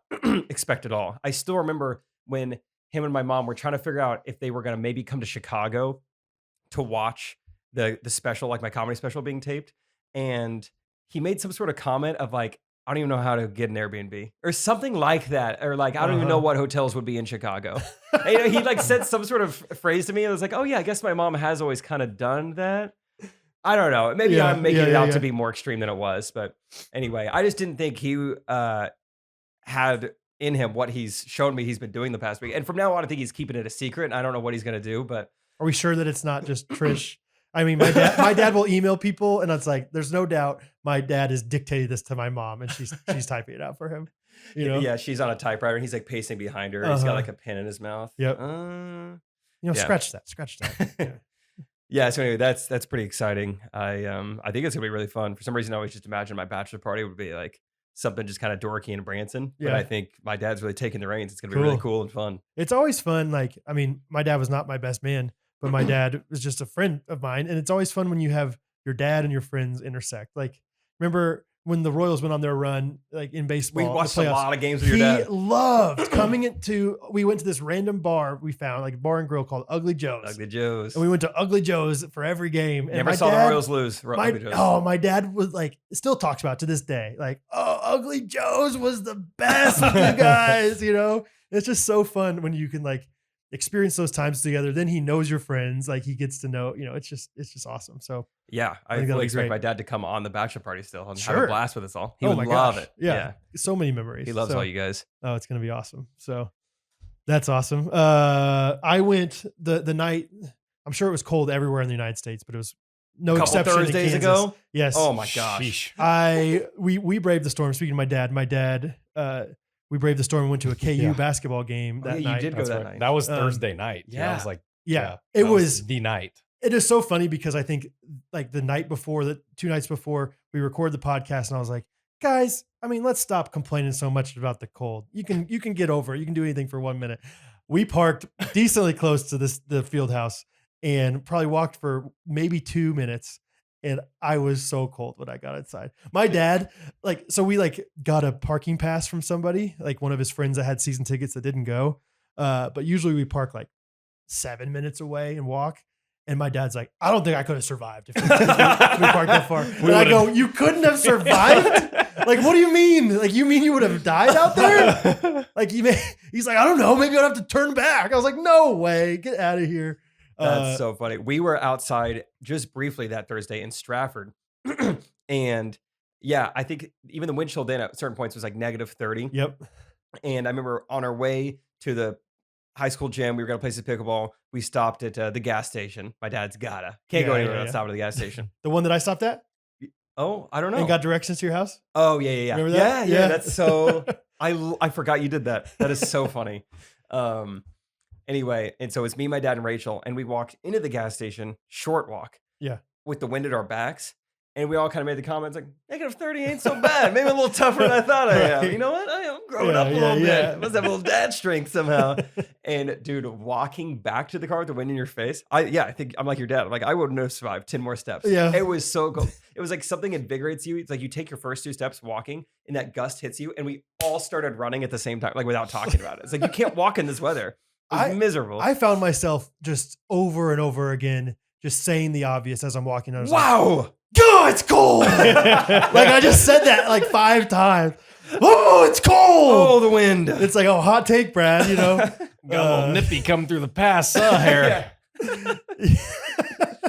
expect at all. I still remember when him and my mom were trying to figure out if they were going to maybe come to Chicago to watch the special, like my comedy special being taped. And he made some sort of comment of like, I don't even know how to get an Airbnb or something like that. Or like, I don't even know what hotels would be in Chicago. And, he like said some sort of phrase to me. And I was like, oh yeah, I guess my mom has always kind of done that. I don't know. Maybe Yeah, I'm making it yeah, out yeah. to be more extreme than it was. But anyway, I just didn't think he had in him what he's shown me he's been doing the past week. And from now on, I think he's keeping it a secret. And I don't know what he's going to do, but Are we sure that it's not just Trish? I mean, my dad will email people, and it's like, there's no doubt my dad has dictated this to my mom, and she's typing it out for him. yeah, she's on a typewriter and he's like pacing behind her. He's got Uh-huh. like a pen in his mouth. Yep. Yeah. Yeah. Scratch that. Yeah. Yeah, so anyway, that's pretty exciting. I think it's gonna be really fun. For some reason, I always just imagine my bachelor party would be like something just kind of dorky and Branson. But Yeah. I think my dad's really taking the reins. It's gonna be really cool and fun. It's always fun. Like, I mean, my dad was not my best man, but my dad was just a friend of mine. And it's always fun when you have your dad and your friends intersect. Like, remember when the Royals went on their run, like in baseball? We the watched a playoffs? lot of games with your He dad. loved coming we went to this random bar we found, like a bar and grill called Ugly Joe's. Ugly Joe's. And we went to Ugly Joe's for every game. And Never my saw dad, the Royals lose. Ugly Joe's. my dad was like, still talks about it to this day. Like, oh, Ugly Joe's was the best with you guys, It's just so fun when you can like experience those times together. Then he knows your friends. Like he gets to know, it's just awesome. So Yeah, I think that'll fully be expect great. my dad to come on the bachelor party still and have Sure. a blast with us all. He oh would my love gosh. it. Yeah. So many memories. He loves So- all you guys. Oh, it's going to be awesome. So that's awesome. I went the night, I'm sure it was cold everywhere in the United States, but it was no Couple exception in Thursdays Kansas. ago. Yes. Oh my gosh. We braved the storm. Speaking of my dad, we braved the storm and went to a KU Yeah. basketball game Oh, that yeah, night. you did go That's that right. night. That was Um, Thursday night. yeah. I was like, Yeah. that It was the night. it is so funny because I think like the night before, the 2 nights before, we recorded the podcast and I was like, guys, I mean, let's stop complaining so much about the cold. You can get over it. You can do anything for 1 minute. We parked decently close to the field house and probably walked for maybe 2 minutes. And I was so cold when I got inside. My dad, we got a parking pass from somebody, like one of his friends that had season tickets that didn't go. But usually we park like 7 minutes away and walk. And my dad's like, I don't think I could have survived if we parked that far. And I go, you couldn't have survived? Like, what do you mean? Like, you mean you would have died out there? Like, he's like, I don't know. Maybe I'd have to turn back. I was like, no way. Get out of here. That's so funny. We were outside just briefly that Thursday in Stratford. And yeah, I think even the wind chill then at certain points was like -30. Yep. And I remember on our way to the high school gym, we were going to play some pickleball. We stopped at the gas station. My dad's can't go Yeah, anywhere yeah, without yeah. stopping at the gas station. The one that I stopped at Oh, I don't know. and got directions to your house. Oh, yeah. Remember that? Yeah. Yeah. That's so, I forgot you did that. That is so funny. Anyway, and so it's me, my dad, and Rachel, and we walked into the gas station, short walk. Yeah. With the wind at our backs. And we all kind of made the comments like, -30 ain't so bad. Maybe a little tougher than I thought I am. Right. You know what? I am growing Yeah, up a yeah, little yeah. bit. Must have a little dad strength somehow. And dude, walking back to the car with the wind in your face. I think I'm like your dad. I'm like, I wouldn't have survived 10 more steps. Yeah. It was so cool. It was like something invigorates you. It's like you take your first 2 steps walking and that gust hits you. And we all started running at the same time, like without talking about it. It's like, you can't walk in this weather. It was miserable. I found myself just over and over again, just saying the obvious as I'm walking. I was Wow. God, it's cold. Like I just said that like 5 times. Oh, it's cold. Oh, the wind. It's like, oh, hot take, Brad, Got a little nippy come through the pass here.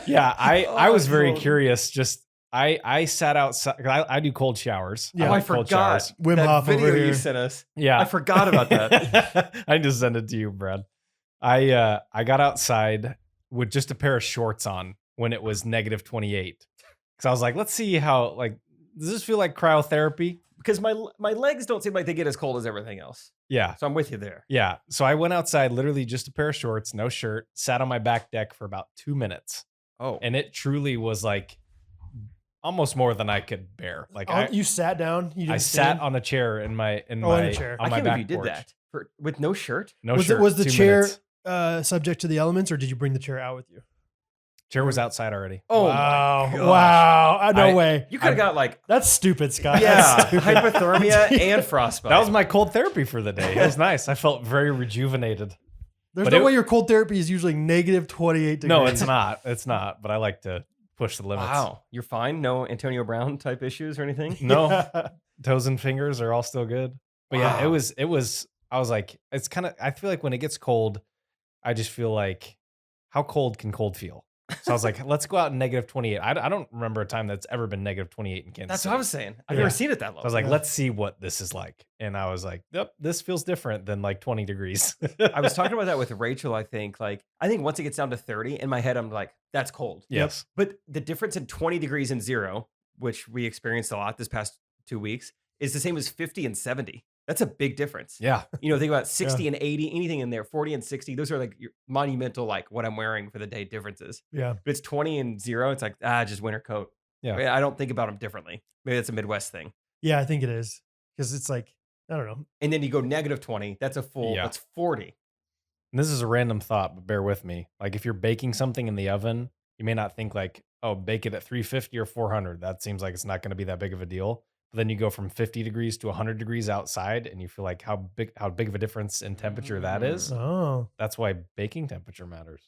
Yeah, I was it's very cold. curious. Just I sat outside. I do cold showers. Yeah. Oh, I I like cold forgot. showers. Wim that Hof video over you here. sent us. Yeah, I forgot about that. I just sent it to you, Brad. I got outside with just a pair of shorts on when it was -28. Because I was like, let's see how, like, does this feel like cryotherapy? Because my legs don't seem like they get as cold as everything else. Yeah. So I'm with you there. Yeah. So I went outside, literally just a pair of shorts, no shirt, sat on my back deck for about 2 minutes. Oh, And it truly was like almost more than I could bear. Like You sat down. You didn't I stand? sat on a chair in my in a chair. I on my can't back believe you did porch. that with no shirt. No was shirt. it was the 2 chair minutes. subject to the elements, or did you bring the chair out with you? Chair was outside already. Oh, wow! my gosh. Wow! No I- way. You could have got like That's stupid, Scott. yeah, That's stupid. hypothermia and frostbite. That was my cold therapy for the day. It was nice. I felt very rejuvenated. There's But no it- way your cold therapy is usually -28 degrees. No, it's not. It's not. But I like to push the limits. Wow, you're fine. No Antonio Brown type issues or anything. No, toes and fingers are all still good. But yeah, Wow. it was. I was like, it's kind of. I feel like when it gets cold, I just feel like, how cold can cold feel? So I was like, let's go out in -28. I don't remember a time that's ever been -28 in Kansas That's City. what I was saying. I've Yeah. never seen it that low. I was like, Yeah. let's see what this is like. And I was like, yep, this feels different than like 20 degrees. I was talking about that with Rachel. I think once it gets down to 30, in my head, I'm like, that's cold. Yes. But the difference in 20 degrees and 0, which we experienced a lot this past 2 weeks, is the same as 50 and 70. That's a big difference. Yeah. You know, think about 60 and 80, anything in there, 40 and 60. Those are like your monumental, like what I'm wearing for the day differences. Yeah. But it's 20 and 0. It's like, just winter coat. Yeah. I don't think about them differently. Maybe that's a Midwest thing. Yeah, I think it is because it's like I don't know. And then you go -20. That's a full, Yeah. that's 40. And this is a random thought, but bear with me. Like if you're baking something in the oven, you may not think like, oh, bake it at 350 or 400. That seems like it's not going to be that big of a deal. But then you go from 50 degrees to 100 degrees outside and you feel like how big of a difference in temperature that is. Oh, That's why baking temperature matters.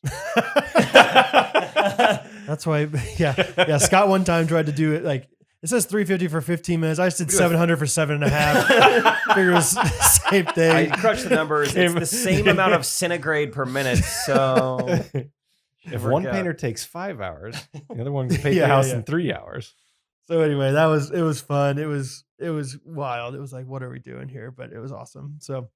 that's why. Yeah. Scott one time tried to do it like It says $350 for 15 minutes. I just did We do a- $700 for 7.5. Figure it was the same I thing. crunched the numbers. It's the same amount of centigrade per minute. So If work one out. painter takes 5 hours, the other one can paint Yeah, the house yeah. in 3 hours. So anyway, it was fun. It was wild. It was like, what are we doing here? But it was awesome. So,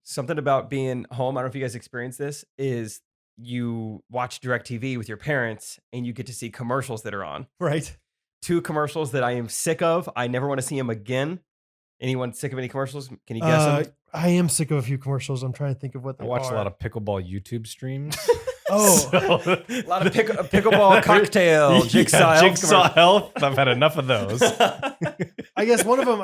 something about being home, I don't know if you guys experienced this, is you watch DirecTV with your parents and you get to see commercials that are on. right. 2 commercials that I am sick of. I never want to see them again. Anyone sick of any commercials? Can you guess them? I am sick of a few commercials. I'm trying to think of what I they watch are. a lot of pickleball YouTube streams. Oh, A lot of pickleball cocktail, jigsaw, Yeah, health Jigsaw Health. I've had enough of those. I guess one of them.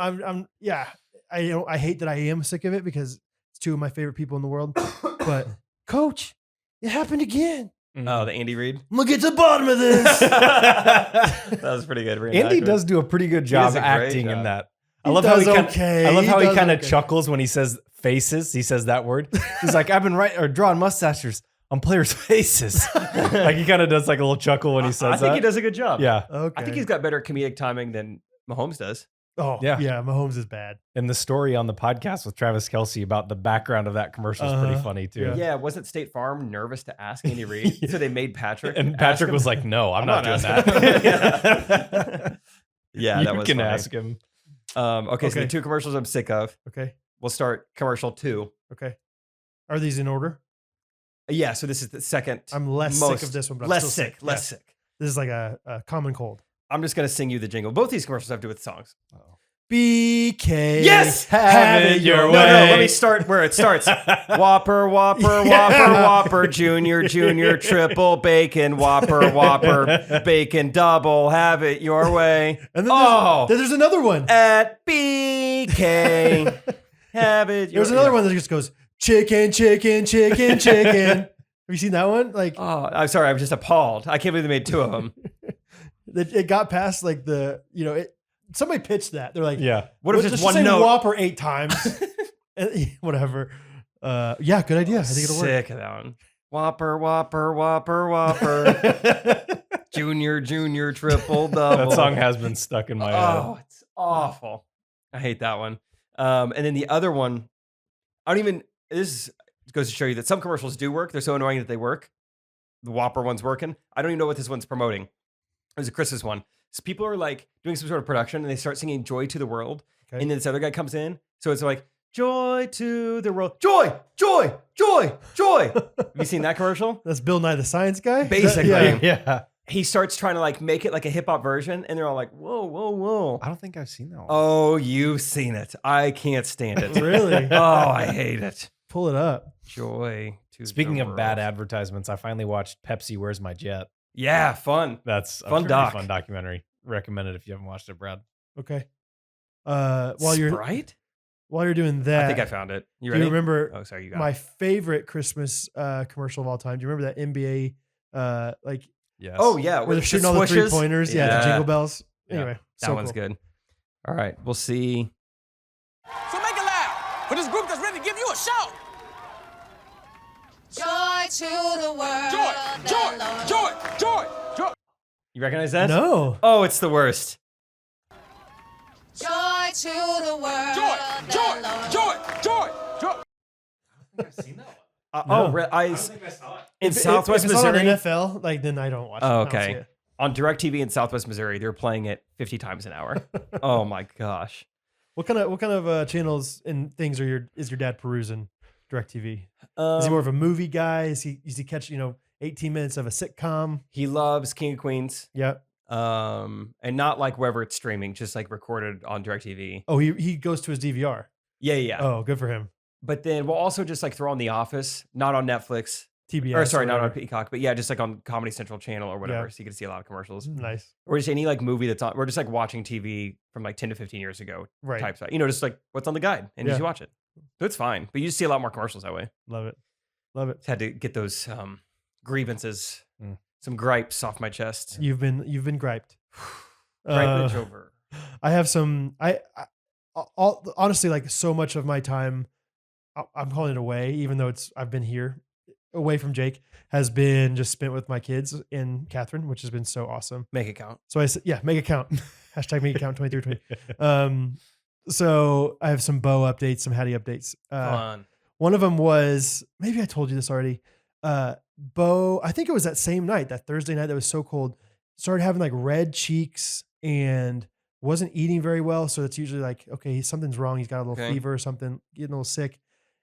I hate that I am sick of it because it's 2 of my favorite people in the world. But Coach, it happened again. Oh, the Andy Reid. I'm gonna get to the bottom of this. That was pretty good. Andy does do a pretty good job does a great acting in job. that. He I love how he does kind okay. I love how he does kind of okay. chuckles when he says faces. He says that word. He's like, I've been drawing mustaches on players' faces. Like he kind of does like a little chuckle when he says I think that. he does a good job. Yeah. Okay. I think he's got better comedic timing than Mahomes does. Oh Yeah. yeah. Mahomes is bad. And the story on the podcast with Travis Kelce about the background of that commercial is pretty funny too. Yeah. Yeah, wasn't State Farm nervous to ask Andy Reid? So they made Patrick. And ask Patrick him? was like, "No, I'm not doing asking him. that." Yeah, you that was can funny. ask him. Okay, so the Okay. 2 commercials I'm sick of. Okay. We'll start commercial 2. Okay. Are these in order? Yeah, so this is the second. I'm less sick of this one, but I'm less still sick. sick. Less Yeah. sick. This is like a common cold. I'm just gonna sing you the jingle. Both these commercials have to do with songs. BK. Yes! Have it your No, way. let me start where it starts. Whopper, Whopper, Whopper, Whopper, Junior, Junior, Triple, Bacon, Whopper, Whopper, Bacon, Double, have it your way. And then Oh! there's another one. At BK, have it your There's another one that just goes chicken, chicken, chicken, chicken. Have you seen that one? Like Oh, I'm sorry. I'm just appalled. I can't believe they made 2 of them. it got past like somebody pitched that. They're like, Yeah. What if let's just just one say note? Whopper 8 times. Whatever. Yeah, good idea. I think it'll work. Sick of that one. Whopper, Whopper, Whopper, Whopper. Junior, Junior, Triple, Double. That song has been stuck in my head. Oh, it's awful. I hate that one. And then the other one, this goes to show you that some commercials do work. They're so annoying that they work. The Whopper one's working. I don't even know what this one's promoting. It was a Christmas one. So people are like doing some sort of production and they start singing Joy to the World. Okay. And then this other guy comes in. So it's like, Joy to the world. Joy, joy, joy, joy. Have you seen that commercial? That's Bill Nye the Science Guy. Basically. Yeah. Yeah. He starts trying to like make it like a hip hop version. And they're all like, whoa, whoa, whoa. I don't think I've seen that one. Oh, you've seen it. I can't stand it. Really? Oh, I hate it. Pull it up. Joy to Speaking the of bad world. advertisements, I finally watched Pepsi Where's My Jet. Yeah, fun. That's a Fun pretty doc. fun documentary. Recommend it if you haven't watched it, Brad. Okay. While you're doing that, I think I found it. You do ready? you remember Oh, sorry, you got my it. favorite Christmas commercial of all time? Do you remember that NBA like Yes. Oh, yeah. where they're with shooting all the swishes? 3-pointers? Yeah, the jingle bells. Yeah. Anyway, That so one's cool. good. All right, we'll see. So make it loud for this group that's ready to give you a show. Joy to the world. Joy, joy, joy, joy, joy. You recognize that? No. Oh, it's the worst. Joy to the world. Joy, joy, joy, joy, joy. I've seen that one. Oh, No. in Southwest if it's on Missouri. NFL, like then I don't watch. Oh, it. I don't see okay. it. On DirecTV in Southwest Missouri, they're playing it 50 times an hour. Oh my gosh. What kind of channels and things is your dad perusing DirecTV? Is he more of a movie guy? Is he catch 18 minutes of a sitcom? He loves King of Queens. Yeah. And not like wherever it's streaming, just like recorded on DirecTV. Oh, he goes to his DVR. Yeah. Oh, good for him. But then we'll also just like throw on The Office, not on Netflix. TBS. Or sorry, not on whatever. Peacock, but yeah, just like on Comedy Central channel or whatever. Yeah. So you can see a lot of commercials. Nice. Or just any like movie that's on. We're just like watching TV from like 10 to 15 years ago Right. type stuff. Just like what's on the guide and Yeah. just you watch it. So it's fine. But you just see a lot more commercials that way. Love it. Love it. Just had to get those grievances, Mm. some gripes off my chest. You've been griped. Gripage over. I have some. Honestly, like so much of my time, I'm calling it away, even though I've been here, away from Jake has been just spent with my kids and Catherine, which has been so awesome. Make it count. So I said, yeah, make it count. Hashtag make it count 2320. So I have some Bo updates, some Hattie updates. Fun. One of them was, maybe I told you this already. Bo, I think it was that same night, that Thursday night that was so cold, started having like red cheeks and wasn't eating very well. So it's usually like, okay, something's wrong. He's got a little fever or something, getting a little sick.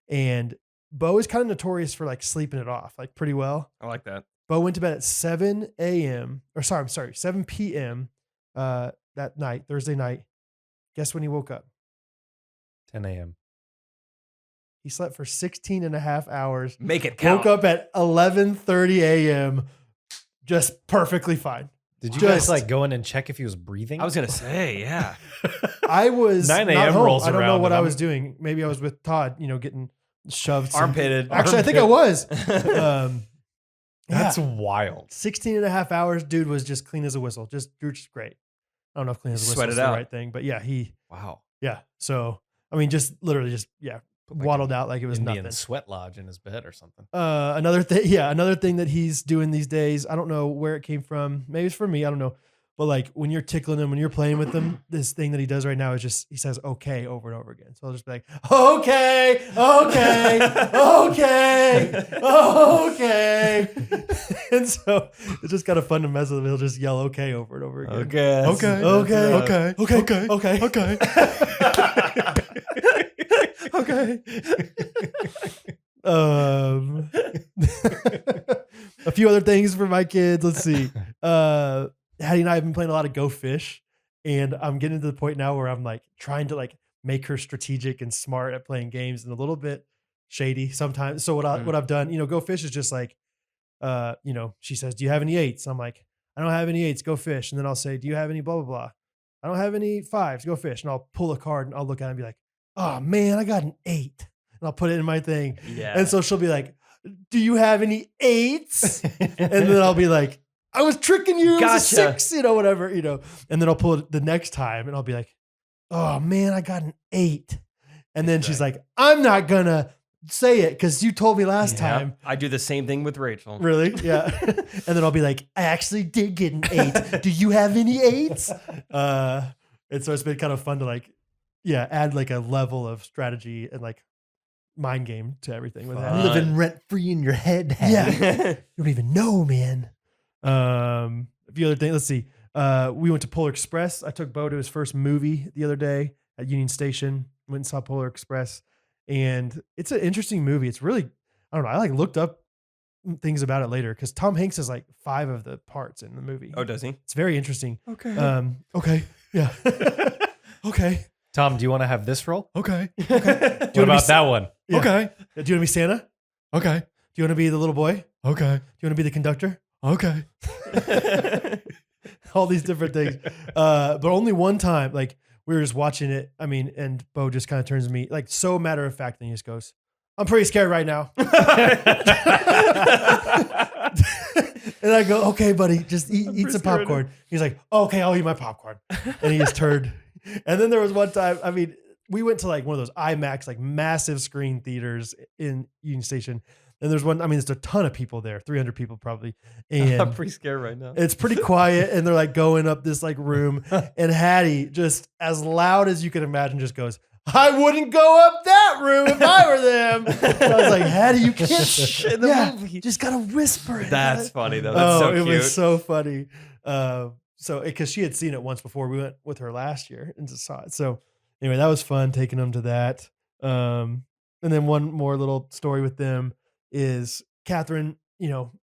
And Bo is kind of notorious for like sleeping it off like pretty well. I like that. Bo went to bed at 7 a.m. or sorry, I'm sorry, 7 p.m. That night, Thursday night. Guess when he woke up? 10 a.m. He slept for 16 and a half hours. Make it count. Woke up at 11:30 a.m. just perfectly fine. Did you guys like go in and check if he was breathing? I was going to say, yeah. I was 9 not a.m. home. rolls I don't know around what and I I'm- was doing. Maybe I was with Todd, getting shoved. Armpitted. Actually, I think I was. That's Yeah. wild. 16 and a half hours. Dude was just clean as a whistle. Just great. I don't know if clean as a whistle Sweat is it the out. right thing, but yeah, Wow. So, I mean, just literally Like waddled out like it was Indian nothing. sweat lodge in his bed or something. Another thing that he's doing these days, I don't know where it came from. Maybe it's from me. I don't know. But like when you're tickling him, when you're playing with him, this thing that he does right now is just, he says, okay, over and over again. So I'll just be like, okay. And so it's just kind of fun to mess with him. He'll just yell, okay, over and over again. Okay. Okay. A few other things for my kids. Let's see. Hattie and I have been playing a lot of Go Fish, and I'm getting to the point now where I'm like trying to like make her strategic and smart at playing games and a little bit shady sometimes. So what I've done, Go Fish is just like, she says, do you have any 8s? I'm like, I don't have any 8s, go fish. And then I'll say, do you have any blah, blah, blah? I don't have any 5s, go fish. And I'll pull a card and I'll look at it and be like, oh man, I got an 8. And I'll put it in my thing. Yeah. And so she'll be like, do you have any 8s? And then I'll be like, I was tricking you. It was a Gotcha. 6, whatever, And then I'll pull it the next time and I'll be like, oh man, I got an 8. And then she's like, I'm not gonna say it because you told me last time. I do the same thing with Rachel. Really? Yeah. And then I'll be like, I actually did get an 8. Do you have any 8s? And so it's been kind of fun to like, add like a level of strategy and like mind game to everything with that. Living rent free in your head. Yeah. You don't even know, man. A few other things. Let's see. We went to Polar Express. I took Bo to his first movie the other day at Union Station. Went and saw Polar Express. And it's an interesting movie. It's really, I don't know. I like looked up things about it later because Tom Hanks has like 5 of the parts in the movie. Oh, does he? It's very interesting. Okay. Okay. Yeah. Okay. Tom, do you want to have this role? Okay. What about that one? Yeah. Okay. Do you want to be Santa? Okay. Do you want to be the little boy? Okay. Do you want to be the conductor? Okay. All these different things. But only one time, like we were just watching it. I mean, and Bo just kind of turns to me like so matter of fact, and he just goes, I'm pretty scared right now. And I go, okay, buddy, just eat some popcorn. He's like, okay, I'll eat my popcorn. And he just turned. And then there was one time, I mean, we went to like one of those IMAX, like massive screen theaters in Union Station. And there's one, I mean, there's a ton of people there, 300 people probably. And I'm pretty scared right now. it's pretty quiet. And they're like going up this like room. And Hattie, just as loud as you can imagine, just goes, I wouldn't go up that room if I were them. And I was like, Hattie, you can't. In the movie. You just got to whisper it. That's funny though. That's so it cute. was so funny. So because she had seen it once before, we went with her last year and just saw it. So anyway, that was fun taking them to that. And then one more little story with them is Catherine,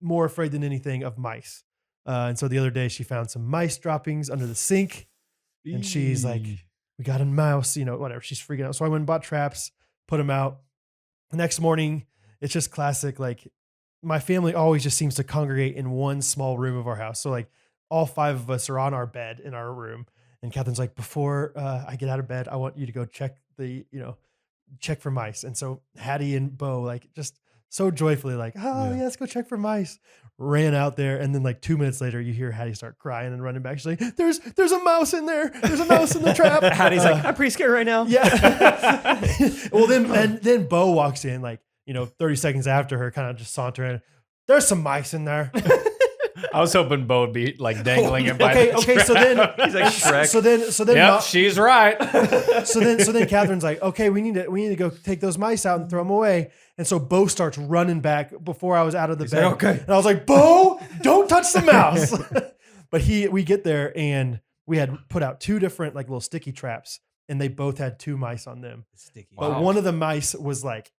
more afraid than anything of mice. And so the other day she found some mice droppings under the sink and she's like, we got a mouse, whatever. She's freaking out. So I went and bought traps, put them out. The next morning, it's just classic. Like my family always just seems to congregate in one small room of our house. So like all 5 of us are on our bed in our room. And Catherine's like, before I get out of bed, I want you to go check check for mice. And so Hattie and Bo like just so joyfully like, yeah, let's go check for mice. Ran out there. And then like 2 minutes later, you hear Hattie start crying and running back. She's like, there's a mouse in there. There's a mouse in the trap. Hattie's like, I'm pretty scared right now. Yeah. Well, then Bo walks in like 30 seconds after her, kind of just sauntering. There's some mice in there. I was hoping Bo would be like dangling it by the Okay. strap. So then He's like Shrek. So then, Yep, she's right. so then Catherine's like, okay, we need to go take those mice out and throw them away. And so Bo starts running back before I was out of the bed. like, okay. And I was like, Bo, don't touch the mouse. But we get there and we had put out 2 different like little sticky traps, and they both had 2 mice on them. Sticky. But one of the mice was like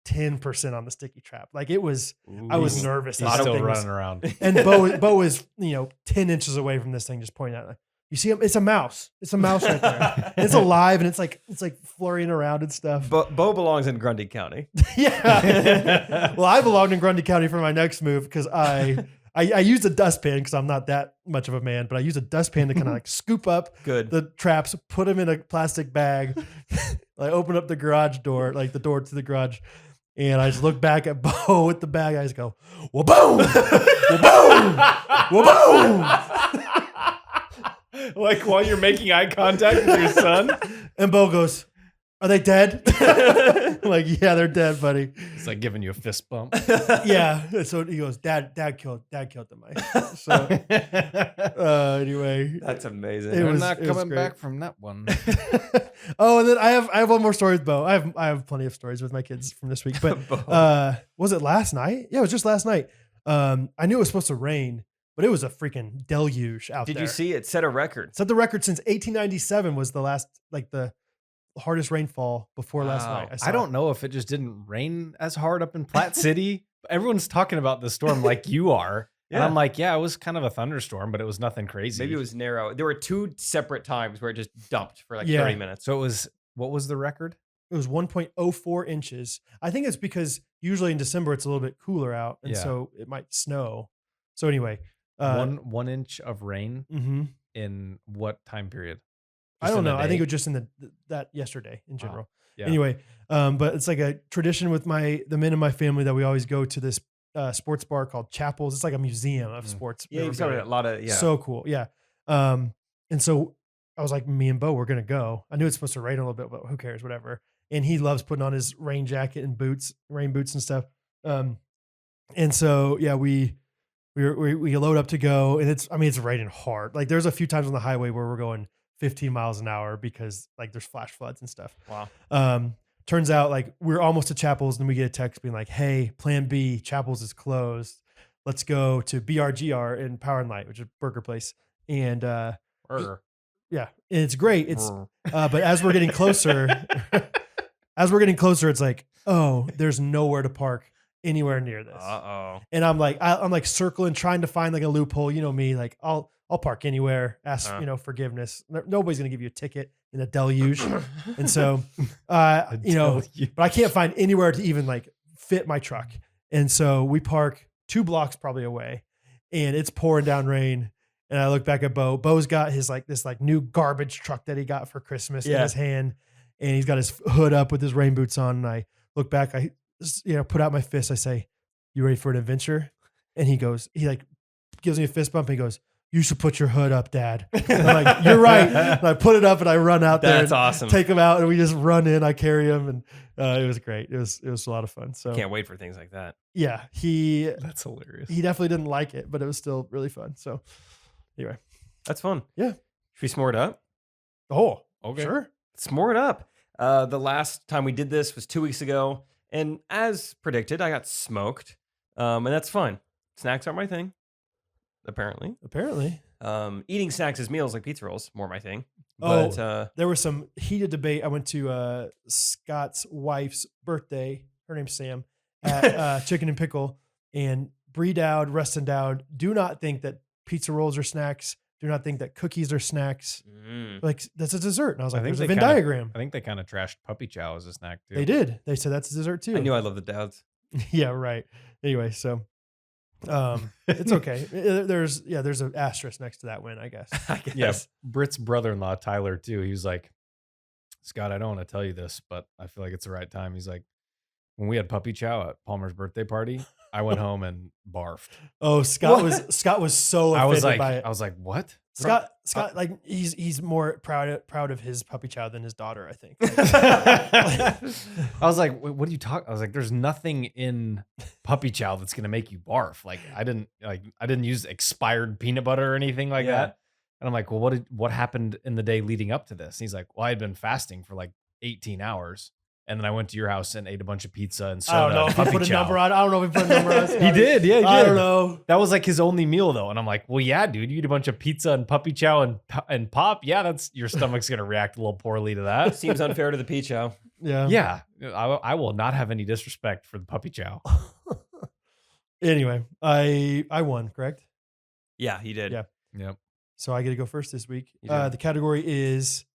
10% on the sticky trap. Like it was, I was nervous. He's that still thing was- running around. and Bo was 10 inches away from this thing, just pointing out, like, you see him? It's a mouse. It's a mouse right there. It's alive, and it's like flurrying around and stuff. Bo belongs in Grundy County. Yeah. Well, I belonged in Grundy County for my next move because I used a dustpan because I'm not that much of a man, but I used a dustpan to kind of like scoop up the traps, put them in a plastic bag, like open up the garage door, like the door to the garage. And I just look back at Bo with the bag. I just go, wa-boom, wa-boom, wa-boom. Like while you're making eye contact with your son? And Bo goes, are they dead? I'm like, yeah, they're dead, buddy. It's like giving you a fist bump. Yeah. So he goes, Dad killed the mice. So anyway, That's amazing. They're was- not it was coming great. back from that one. oh, and then I have one more story with Bo. I have plenty of stories with my kids from this week. But was it last night? Yeah, it was just last night. I knew it was supposed to rain, but it was a freaking deluge out there. Did you see it set a record? Set the record since 1897 was the last, like the hardest rainfall before last Wow. night. I don't know if it just didn't rain as hard up in Platte City. Everyone's talking about the storm like you are. And Yeah. I'm like, yeah, it was kind of a thunderstorm, but it was nothing crazy. Maybe it was narrow. There were 2 separate times where it just dumped for like Yeah. 30 minutes. So it was, what was the record? It was 1.04 inches. I think it's because usually in December it's a little bit cooler out, and Yeah. so it might snow. So anyway, one inch of rain mhm. in what time period? I Just don't in a know. I think it day? was just in that yesterday in general. Yeah. Anyway, but it's like a tradition with the men in my family that we always go to this sports bar called Chapels. It's like a museum of sports. Yeah, you've got memorabilia. a lot of, So cool. Yeah. And so I was like, me and Bo, we're going to go. I knew it's supposed to rain a little bit, but who cares? Whatever. And he loves putting on his rain jacket and rain boots and stuff. And so, yeah, we load up to go, and it's raining hard. Like there's a few times on the highway where we're going 15 miles an hour because like there's flash floods and stuff. Wow. Turns out like we're almost to Chapels, and we get a text being like, hey, plan B, Chapels is closed. Let's go to BRGR in Power and Light, which is a burger place. And Burger. yeah, and it's great. It's but as we're getting closer, it's like, oh, there's nowhere to park anywhere near this. Uh-oh. And I'm like circling, trying to find like a loophole. You know me, like I'll park anywhere, ask forgiveness. Nobody's gonna give you a ticket in a deluge. And so but I can't find anywhere to even like fit my truck. And so we park 2 blocks probably away, and it's pouring down rain. And I look back at Bo. Bo's got his like this like new garbage truck that he got for Christmas in his hand, and he's got his hood up with his rain boots on. And I look back, I put out my fist. I say, "You ready for an adventure?" And he like gives me a fist bump. And he goes, "You should put your hood up, Dad." And I'm like, "You're right." And I put it up, and I run out there. That's awesome. Take him out, and we just run in. I carry him, and it was great. It was a lot of fun. So Can't wait for things like that. yeah, That's hilarious. he definitely didn't like it, but it was still really fun. So anyway, That's fun. Yeah. Should we s'more it up? oh Okay. sure. S'more it up. The last time we did this was 2 weeks ago. And as predicted, I got smoked. And that's fine. Snacks aren't my thing, apparently. Eating snacks as meals like pizza rolls, more my thing. But There was some heated debate. I went to Scott's wife's birthday. Her name's Sam at Chicken and Pickle. And Bree Dowd, Rustin Dowd do not think that pizza rolls are snacks. Do not think that cookies are snacks. Like that's a dessert. And I was like, I think there's a they Venn kinda- diagram. I think they kind of trashed puppy chow as a snack too. They did. They said that's a dessert too. I knew I loved the Dowds. Yeah, right. Anyway, so it's okay. There's an asterisk next to that win, I guess. I guess. Yeah, Britt's brother-in-law Tyler too. He was like, Scott, I don't want to tell you this, but I feel like it's the right time. He's like, when we had puppy chow at Palmer's birthday party, I went home and barfed. Oh, Scott was so offended by it. I was like, what? Scott, like he's more proud of his puppy child than his daughter, I think. I was like, what are you talking? I was like, there's nothing in puppy chow that's gonna make you barf. Like I didn't use expired peanut butter or anything like that. And I'm like, well, what happened in the day leading up to this? And he's like, well, I had been fasting for like 18 hours. And then I went to your house and ate a bunch of pizza and soda. I don't know if he put a number on. I don't know if he put a number on. Scott. He did, yeah, he did. I don't know. That was like his only meal though. And I'm like, well, yeah, dude, you eat a bunch of pizza and puppy chow and pop. Yeah, that's your stomach's gonna react a little poorly to that. Seems unfair to the pea chow. Yeah. Yeah, I will not have any disrespect for the puppy chow. Anyway, I won, correct? Yeah, he did. Yeah. Yep. So I get to go first this week. You do. The category is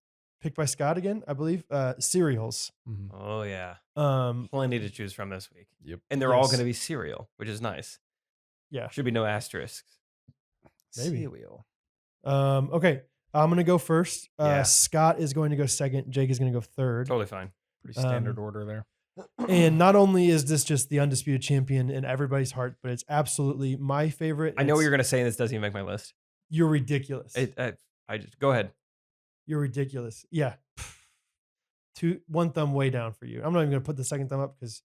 picked by Scott again, I believe. Cereals. Oh yeah. Um, Plenty to choose from this week. Yep. And they're all Yes. going to be cereal, which is nice. yeah. Should be no asterisks. Maybe. Cereal. Okay. I'm gonna go first. Yeah. Scott is going to go second. Jake is going to go third. Totally fine. Pretty standard order there. And not only is this just the undisputed champion in everybody's heart, but it's absolutely my favorite. I know what It's- you're going to say, and this doesn't even make my list. You're ridiculous. I just go ahead. You're ridiculous. Yeah. One thumb way down for you. I'm not even going to put the second thumb up because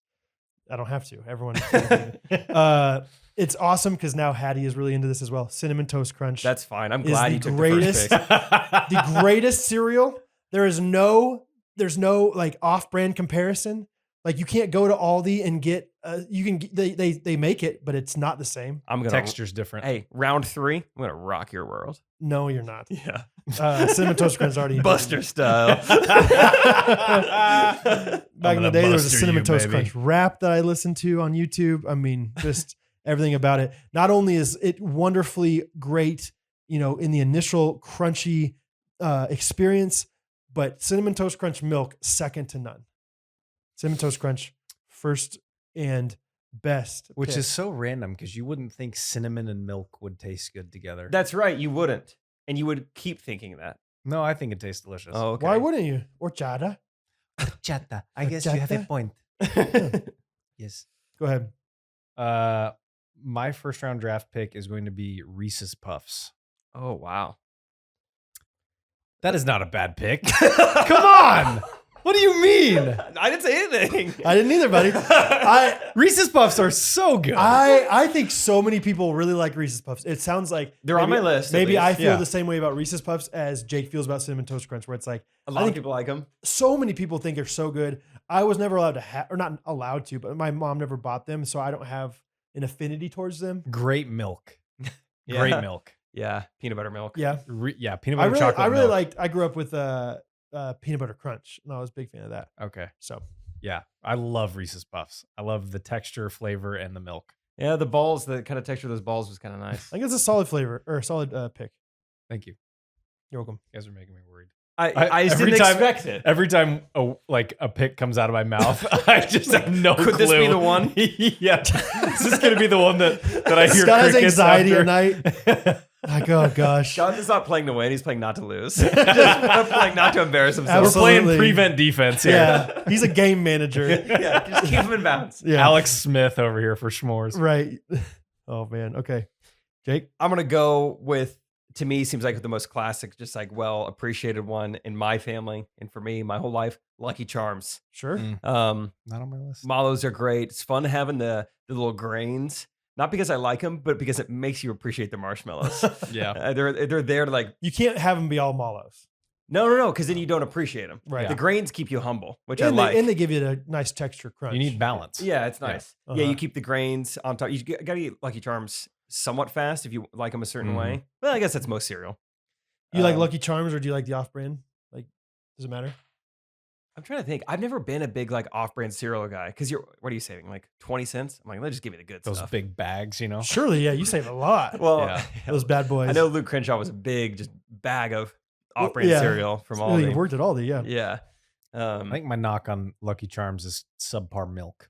I don't have to. Everyone. It's awesome because now Hattie is really into this as well. Cinnamon Toast Crunch. That's fine. I'm Is glad the you took greatest- the first pick. the greatest cereal. There's no like off-brand comparison. Like you can't go to Aldi and get. You can. They make it, but it's not the same. I'm gonna Texture's different. Hey, round 3. I'm gonna rock your world. No, you're not. Yeah, Cinnamon Toast Crunch is already Buster style. Back in the day, there was a Buster Cinnamon you, Toast baby. Crunch rap that I listened to on YouTube. I mean, just everything about it. Not only is it wonderfully great, in the initial crunchy experience, but Cinnamon Toast Crunch milk, second to none. Cinnamon Toast Crunch, first and best. Which pick. is so random because you wouldn't think cinnamon and milk would taste good together. That's right. You wouldn't, and you would keep thinking that. No, I think it tastes delicious. Oh, okay. Why wouldn't you? Horchata. Chata. I guess you have a point. Yes. Go ahead. My first round draft pick is going to be Reese's Puffs. Oh wow. That is not a bad pick. Come on. What do you mean? I didn't say anything. I didn't either, buddy. Reese's Puffs are so good. I think so many people really like Reese's Puffs. It sounds like They're on maybe- my list, at Maybe I least. feel Yeah. the same way about Reese's Puffs as Jake feels about Cinnamon Toast Crunch, where it's like A I lot of think people like them. so many people think they're so good. I was never allowed to have, or not allowed to, but my mom never bought them, so I don't have an affinity towards them. Great milk. Yeah. Great milk. Yeah, peanut butter milk. Yeah, Yeah, peanut butter chocolate I really milk. liked. I grew up with peanut butter crunch, and I was a big fan of that. Okay. So Yeah, I love Reese's Puffs. I love the texture, flavor, and the milk. Yeah, the balls, the kind of texture of those balls was kind of nice. I think it's a solid flavor or a solid pick. Thank you. You're welcome. You guys are making me worried. I just every didn't time- expect it. Every time a pick comes out of my mouth, I just have no clue. Could this be the one? Yeah. Is this going to be the one that I hear Scott has crickets anxiety after? at night. Like, oh gosh. John is not playing to win. He's playing not to lose. Just playing not to embarrass himself. We're Absolutely. playing prevent defense here. Yeah, he's a game manager. Yeah, just keep him in bounds. Yeah, Alex Smith over here for s'mores. right. Oh man. Okay, Jake. I'm going to go with, to me, seems like the most classic, just like well appreciated one in my family and for me, my whole life, Lucky Charms. Sure. Mm. Um, Not on my list. Mallows are great. It's fun having the little grains, not because I like them, but because it makes you appreciate the marshmallows. Yeah. They're there to like, You can't have them be all mallows. no, because then you don't appreciate them. Right. The grains keep you humble, which And I like. and they give you a nice texture crunch. You need balance. Yeah, it's nice. Yeah, Uh-huh. you keep the grains on top. You got to eat Lucky Charms somewhat fast if you like them a certain Mhm. way. Well, I guess that's most cereal. You like Um, Lucky Charms or do you like the off-brand? Like, does it matter? I'm trying to think. I've never been a big like off-brand cereal guy because what are you saving? Like 20 cents? I'm like, let's just give me the good Those stuff. big bags, you know? Surely, yeah. You save a lot. Well, Yeah. Those bad boys. I know Luke Crenshaw was a big just bag of Well, off-brand yeah. cereal from Well, you Aldi. worked at Aldi, yeah. Yeah. I think my knock on Lucky Charms is subpar milk.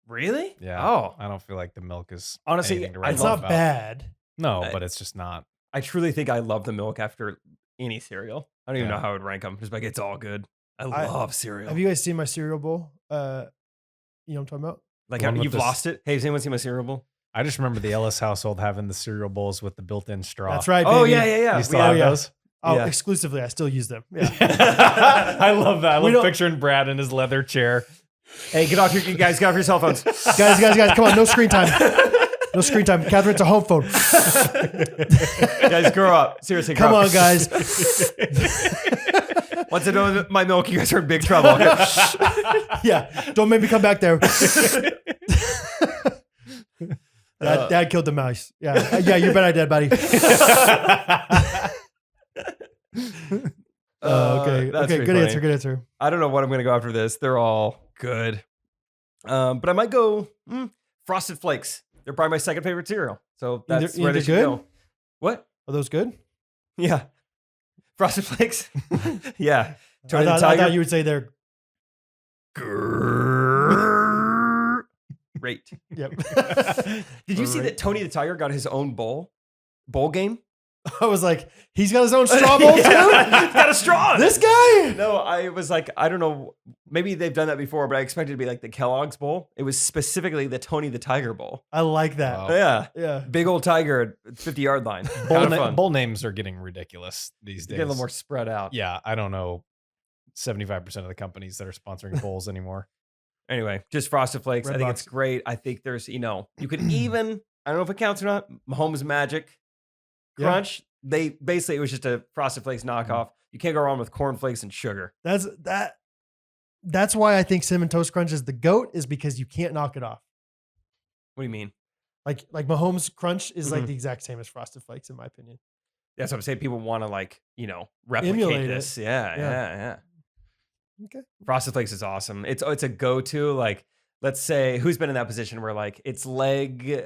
Really? Yeah. Oh, I don't feel like the milk is Honestly, anything to I write It's home not about. bad. No, I- but it's just not. I truly think I love the milk after any cereal. I don't even Yeah. know how I would rank them. Just like it's all good. I I- love cereal. Have you guys seen my cereal bowl? You know what I'm talking about? Like The one with you've the lost it. Hey, has anyone seen my cereal bowl? I just remember the Ellis household having the cereal bowls with the built-in straw. That's right, baby. Oh yeah. You still We have yeah. those? Oh, Yeah. exclusively. I still use them. Yeah. I love that. I We love don't- picturing Brad in his leather chair. Hey, you guys, get off your cell phones. guys, come on. No screen time. No screen time. Catherine, it's a home phone. Guys, grow up. Seriously, grow Come up. on, guys. Once I know my milk, you guys are in big trouble. Okay? Yeah. Don't make me come back there. Dad killed the mouse. Yeah. Yeah, you bet I did, buddy. Okay. That's Okay. pretty Good funny. answer. Good answer. I don't know what I'm going to go after this. They're all good. But I might go Frosted Flakes. They're probably my second favorite cereal. So that's where they should good? go. What? Are those good? Yeah. Frosted Flakes. Yeah. I Tony the thought Tiger. you would say they're. Great. Yep. Did you see that Tony the Tiger got his own bowl game? I was like, he's got his own straw bowl too? He's got a straw. in This it. guy? No, I was like, I don't know. Maybe they've done that before, but I expected it to be like the Kellogg's bowl. It was specifically the Tony the Tiger bowl. I like that. Wow. Yeah. Yeah. Big old tiger at 50-yard line. Bowl, Kind of fun. bowl names are getting ridiculous these days. Get a little more spread out. Yeah, I don't know 75% of the companies that are sponsoring bowls anymore. Anyway, just Frosted Flakes. Red I think Box. it's great. I think there's, you could even, I don't know if it counts or not, Mahomes Magic Yeah. Crunch. They basically, it was just a Frosted Flakes knockoff. You can't go wrong with cornflakes and sugar. That's why I think Cinnamon Toast Crunch is the GOAT, is because you can't knock it off. What do you mean? Like Mahomes Crunch is like Mhm. the exact same as Frosted Flakes, in my opinion. That's what I'm saying. People want to replicate Emulate it. this. Yeah. Yeah. Okay. Okay. Frosted Flakes is awesome. It's a go-to. Like, let's say who's been in that position where like it's leg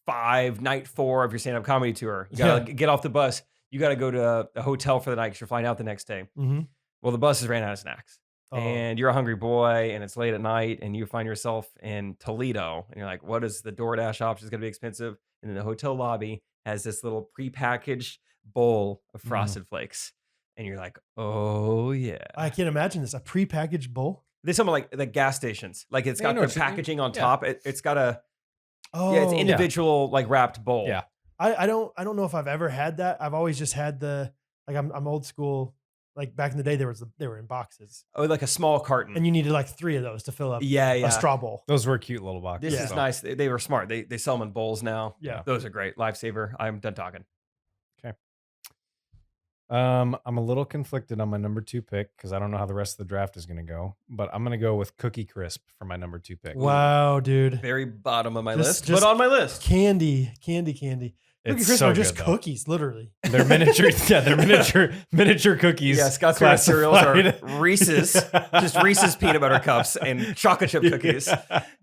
5, night 4 of your stand-up comedy tour. You gotta get off the bus. You gotta go to a hotel for the night because you're flying out the next day. Mm-hmm. Well, the buses ran out of snacks. Oh. And you're a hungry boy and it's late at night and you find yourself in Toledo and you're like, what is the DoorDash option? Is going to be expensive. And then the hotel lobby has this little prepackaged bowl of Frosted Flakes. And you're like, oh yeah. I can't imagine this. A prepackaged bowl? There's something like the gas stations. Like it's Yeah, got I know the what you mean. packaging on Yeah. top. It's got a, Oh, it's individual like wrapped bowl. Yeah. I don't know if I've ever had that. I've always just had I'm old school. Like back in the day, they were in boxes, Oh, like a small carton. and you needed like 3 of those to fill up yeah. a straw bowl. Those were cute little boxes. This is though. nice. They were smart. They sell them in bowls now. Yeah. Those are great. Lifesaver. I'm done talking. I'm a little conflicted on my number 2 pick because I don't know how the rest of the draft is going to go, but I'm going to go with Cookie Crisp for my number 2 pick. Wow, dude. Very bottom of my Just- list, but on my list. Candy. Cookie It's Crisp so are just good, though. cookies, literally. They're miniature. Yeah, they're miniature cookies. Yeah, Scott's favorite cereals are classified- Reese's, just Reese's peanut butter cups and chocolate chip cookies.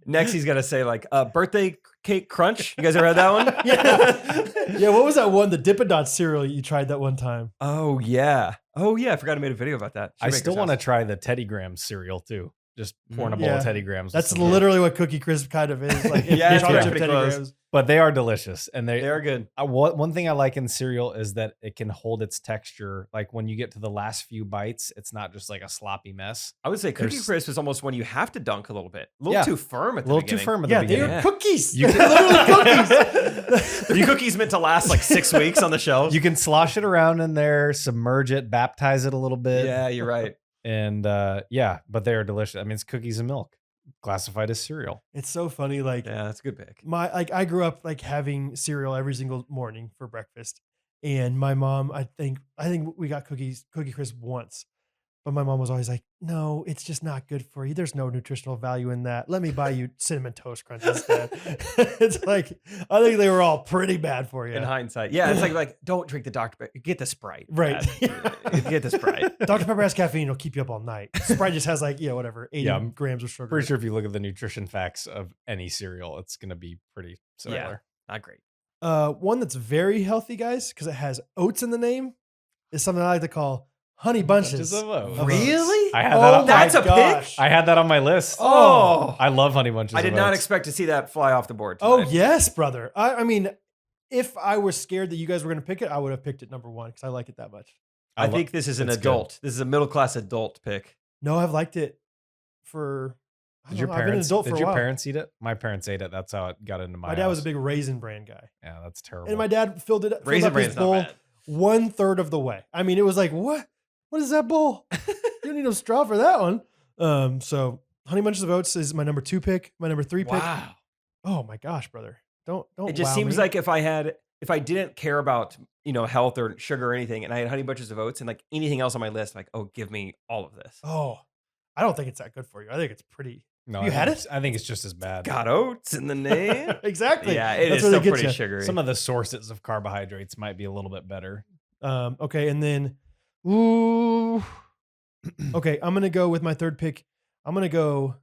Next, he's gonna say like birthday cake crunch. You guys ever had that one? Yeah, what was that one? The Dippin' Dots cereal you tried that one time. Oh yeah. I forgot I made a video about that. I still want to try the Teddy Grahams cereal too. Just pouring a bowl Yeah. of Teddy Grahams. with That's some- literally what Cookie Crisp kind of is. Like Yeah, it's chocolate chip pretty Teddy close. Grahams. But they are delicious, and They are good. One thing I like in cereal is that it can hold its texture. Like when you get to the last few bites, it's not just like a sloppy mess. I would say Cookie There's- Crisp is almost when you have to dunk a little bit. A little Yeah. too firm at A the little beginning. too firm at the Yeah, beginning. they're cookies. You They're literally cookies. Your cookie's meant to last like 6 weeks on the shelves. You can slosh it around in there, submerge it, baptize it a little bit. Yeah, you're right. And but they are delicious. I mean, it's cookies and milk, classified as cereal. It's so funny. Like Yeah, that's a good pick. I grew up like having cereal every single morning for breakfast, and my mom, I think we got Cookie Crisp once, but my mom was always like, "No, it's just not good for you. There's no nutritional value in that. Let me buy you Cinnamon Toast Crunch instead." It's like I think they were all pretty bad for you. In hindsight, yeah, it's like don't drink the Dr. Pepper. Get the Sprite. Right. Dad. Get the Sprite. Dr. Pepper has caffeine; it'll keep you up all night. Sprite just has like whatever 80 Yeah, I'm grams of sugar. Pretty sure if you look at the nutrition facts of any cereal, it's going to be pretty similar. Not great. One that's very healthy, guys, because it has oats in the name, is something I like to call Honey Bunches. Bunches of oats. Really? I had that. Oh On, That's my a pick? gosh. I had that on my list. Oh. I love honey bunches. I did of not oats. expect to see that fly off the board. Oh tonight. yes, brother. I mean, if I was scared that you guys were going to pick it, I would have picked it number 1 because I like it that much. I think this is an it's good. adult. This is a middle class adult pick. No, I've liked it for Did your I've been an parents? adult for Did a your while. parents eat it? My parents ate it. That's how it got into my. My dad was a house. big Raisin Bran guy. Yeah, that's terrible. And my dad filled up Raisin his Bran's bowl not bad. 1/3 of the way. I mean, it was like, what? What is that bowl? You don't need no straw for that one. So Honey Bunches of Oats is my number 2 pick. My number 3 pick. Wow. Oh my gosh, brother. Don't. It just wow seems me. like if I didn't care about, health or sugar or anything, and I had Honey Bunches of Oats and like anything else on my list, like, oh, give me all of this. Oh, I don't think it's that good for you. I think it's pretty. No, You I had think it? I think it's just as bad. Got oats in the name. Exactly. Yeah, it That's is where they still get pretty ya. sugary. Some of the sources of carbohydrates might be a little bit better. Okay, and then, ooh. Okay, I'm gonna go with my 3rd pick. I'm gonna go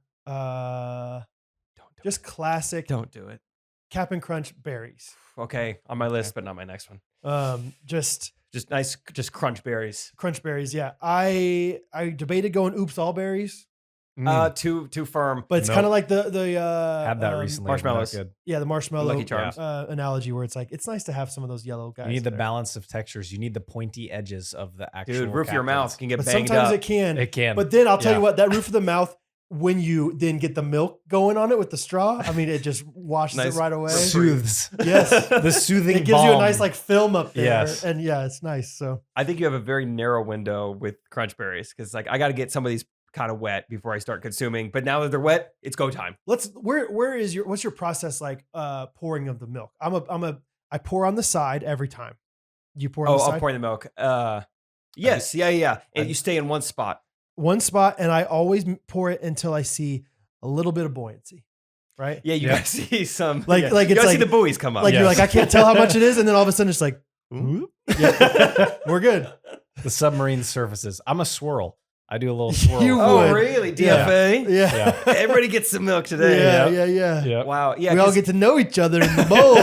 just classic Don't do it. Cap'n Crunch berries. Okay, on my list, but not my next one. Just Just nice, just crunch berries. crunch berries. Yeah, I debated going Oops All Berries, Too firm. but it's Nope. kind of like the Had that recently. marshmallows. Good. Yeah, the marshmallow Lucky Charms. analogy where it's like it's nice to have some of those yellow guys. You need the there. balance of textures. You need the pointy edges of the actual. Dude, roof of your mouth can get But banged sometimes up. it can. It can. But then I'll tell Yeah. you what, that roof of the mouth, when you then get the milk going on it with the straw, I mean, it just washes Nice. it right away. soothes. Yes. The soothing. It gives you a balm. nice like film up there. Yes. And yeah, it's nice. So I think you have a very narrow window with crunch berries because like I got to get some of these kind of wet before I start consuming. But now that they're wet, it's go time. what's your process like pouring of the milk? I pour on the side every time. You pour on Oh, the I'll side? pour in the milk. Yes, yeah. And I- you stay in one spot. One spot, and I always pour it until I see a little bit of buoyancy. Right? Yeah, you Yeah. guys see some. Like- yeah. like you it's gotta see like- the buoys come up. Like Yes. you're like, I can't tell how much it is, and then all of a sudden it's like, Ooh. yeah, we're good. The submarine surfaces. I'm a swirl. I do a little swirl. You Oh, would. really? Yeah. DFA? Yeah. Yeah. Everybody gets some milk today. Yeah. Yep. Wow. Yeah. We all 'cause get to know each other in the bowl.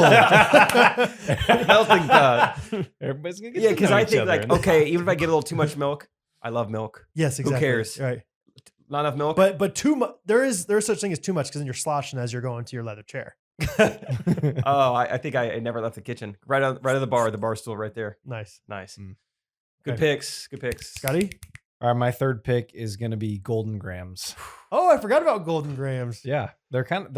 melting pot. Everybody's gonna get Yeah, to because know I each think other. like, okay, even if I get a little too much milk, I love milk. Yes, exactly. cares? Right. Not enough milk. But too much. There is such thing as too much because then you're sloshing as you're going to your leather chair. Oh, I think I never left the kitchen. Right on the bar stool right there. Nice. Nice. Mm. Good Okay. picks. Good picks. Scotty? All right, my 3rd pick is gonna be Golden Grams. Oh, I forgot about Golden Grams. Yeah, they're kind of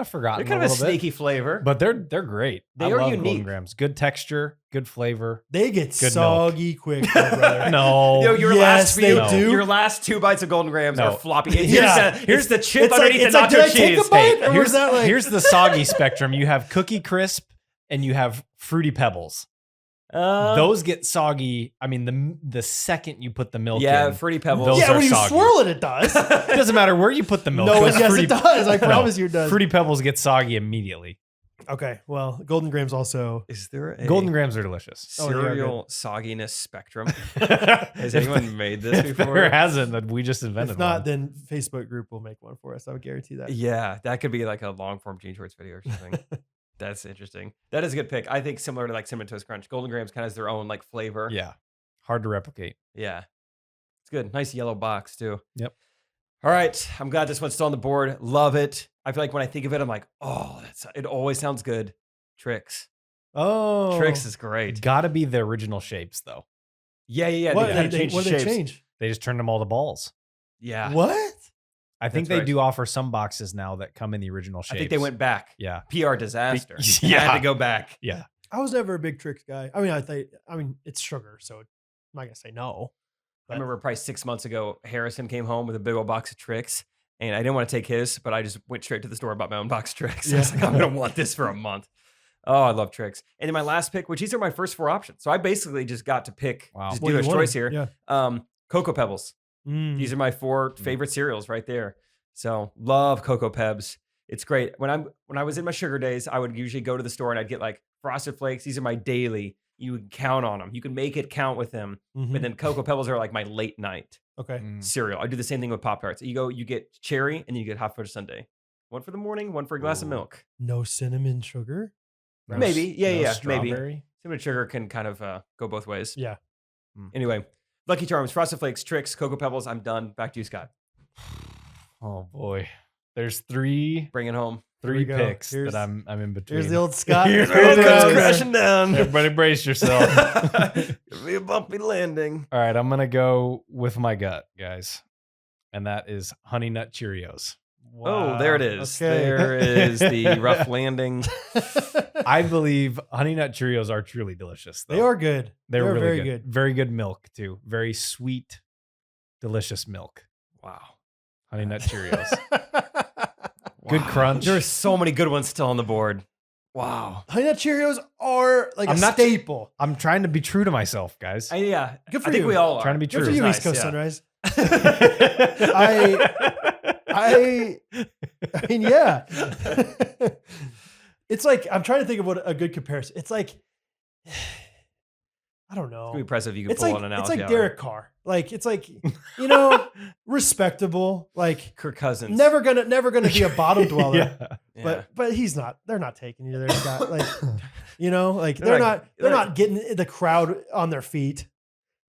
forgotten. They're kind of a little bit, sneaky flavor. but they're great. They I are love unique. Golden Grams. Good texture, good flavor. They get Good soggy quick, my brother. No, Yo, your Yes, they do. Your last 2 bites of Golden Grams No. are floppy. And Yeah. here's the chip It's like- underneath it's the like, nacho did I take cheese. a bite? Or was here's that like- here's the soggy spectrum. You have Cookie Crisp and you have Fruity Pebbles. Those get soggy. I mean, the second you put the milk yeah, in, Fruity Pebbles. Those Yeah, are when you soggy. swirl it, it does. it doesn't matter where you put the milk. No, those yes, Fruity- it does. I No. promise you it does. Fruity Pebbles get soggy immediately. Okay, well, Golden Grams also. Is there a Golden Grams are delicious. Oh, they are cereal sogginess spectrum? Has anyone made this before? There hasn't. But we just invented If not, one. then Facebook group will make one for us. I would guarantee that. Yeah, that could be like a long form Gene Shorts video or something. That's interesting. That is a good pick. I think similar to like Cinnamon Toast Crunch, Golden Grams kind of has their own like flavor. Yeah, hard to replicate. Yeah. It's good. Nice yellow box too. Yep. All right. I'm glad this one's still on the board. Love it. I feel like when I think of it, I'm like, oh, it always sounds good. Tricks. Oh, Tricks is great. Got to be the original shapes though. Yeah. What, They did changed what the did they shapes. change? They just turned them all to balls. Yeah. What? I think That's they right. do offer some boxes now that come in the original shapes. I think they went back. Yeah. PR disaster. Yeah. Had to go back. Yeah. I was never a big tricks guy. I mean, it's sugar, so I'm not gonna say no. I remember probably 6 months ago, Harrison came home with a big old box of Tricks, and I didn't want to take his, but I just went straight to the store and bought my own box of Tricks. I was like, I'm going to want this for a month. Oh, I love Tricks. And then my last pick, which these are my first 4 options. So I basically just got to pick, Wow. just What you dealer's wanted. choice here. Yeah. Cocoa Pebbles. Mm. These are my 4 favorite cereals right there. So love Cocoa Pebs. It's great. When I was in my sugar days, I would usually go to the store and I'd get like Frosted Flakes. These are my daily. You can count on them. You can make it count with them. Mhm. But then Cocoa Pebbles are like my late night Okay. Mm. cereal. I do the same thing with Pop Tarts. You get cherry and then you get hot fudge sundae. One for the morning, one for a glass of Ooh. milk. No cinnamon sugar. No Maybe. Yeah, maybe. strawberry? Cinnamon sugar can kind of go both ways. Yeah. Anyway, Lucky Charms, Frosted Flakes, Tricks, Cocoa Pebbles. I'm done. Back to you, Scott. Oh boy. There's three Bring it home. Here we go. picks Here's- that I'm in between. Here's the old Scott. Here's Here it the old is. crashing down. Everybody brace yourself. It'll be a bumpy landing. All right, I'm gonna go with my gut, guys, and that is Honey Nut Cheerios. Oh, there it is. Okay. There is the rough landing. I believe Honey Nut Cheerios are truly delicious. Though. They are good. They're really very good. Very good milk too. Very sweet, delicious milk. Wow. Honey Nut Cheerios. Good crunch. There's so many good ones still on the board. Wow. Honey Nut Cheerios are like I'm a not- staple. I'm trying to be true to myself, guys. Yeah. Good for I think you. we all are. Trying to be Good true. for you, Nice, East Coast yeah. Sunrise. I mean, yeah. It's like, I'm trying to think of what a good comparison. It's like, I don't know. It's gonna be impressive if you can It's pull like, an it's analogy. like Derek Carr. Like, it's like, you know, respectable. Like, Kirk Cousins. never gonna be a bottom dweller. Yeah. But he's not. They're not taking you there, Scott. Like, you know, like They're they're not- not getting the crowd on their feet.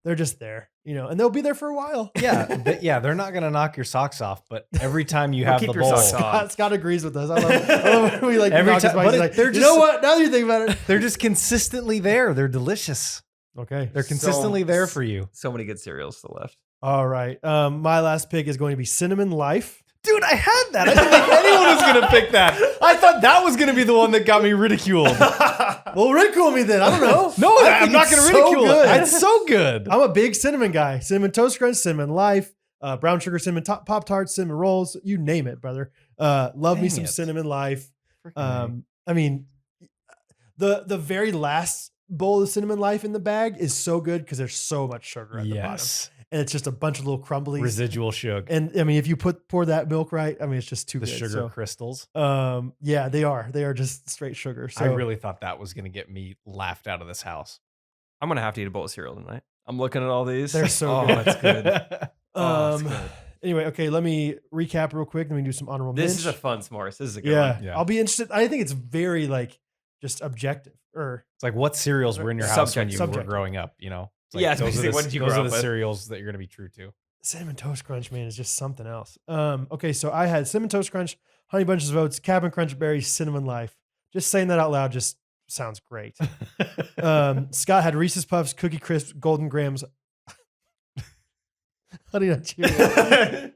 They're just there, you know, and they'll be there for a while. They're not gonna knock your socks off, but every time you have keep the your bowl, socks on. Scott agrees with us. I love when we like Every knock his time- mic. but He's like, they're you know just- what? Now that you think about it, they're just consistently there. They're delicious. okay. They're consistently there for you. So many good cereals still left. All right. My last pick is going to be Cinnamon Life. Dude, I had that. I didn't think anyone was gonna pick that. I thought that was gonna be the one that got me ridiculed. Well, ridicule me then. I don't know. No, I I'm think not it's gonna so ridicule good. it. It's so good. I'm a big cinnamon guy. Cinnamon Toast Crunch, Cinnamon Life, brown sugar cinnamon Pop Tarts, cinnamon rolls. You name it, brother. Love me Dang some it. Cinnamon Life. Freaking I mean, the very last bowl of Cinnamon Life in the bag is so good because there's so much sugar at the bottom, yes. and it's just a bunch of little crumblies. Residual sugar. And I mean, if you pour that milk right, I mean, it's just too The good. sugar crystals. So, yeah, they are just straight sugar. So I really thought that was gonna get me laughed out of this house. I'm gonna have to eat a bowl of cereal tonight. I'm looking at all these. They're so oh, good. That's good. Oh, that's good. Anyway, okay, let me recap real quick. Let me do some honorable This mentions. is a fun s'mores. This is a good yeah, one. Yeah. I'll be interested. I think it's very like just objective or It's like what cereals were in your house when Subject- you were subject. growing up, you know? It's like Yeah, I was those gonna are say, the, what did you those grow are up the with? cereals that you're gonna be true to. Cinnamon Toast Crunch, man, is just something else. Okay, so I had Cinnamon Toast Crunch, Honey Bunches of Oats, Cap'n Crunch Berries, Cinnamon Life. Just saying that out loud just sounds great. Scott had Reese's Puffs, Cookie Crisp, Golden Grams, Honey Nut Cheerios.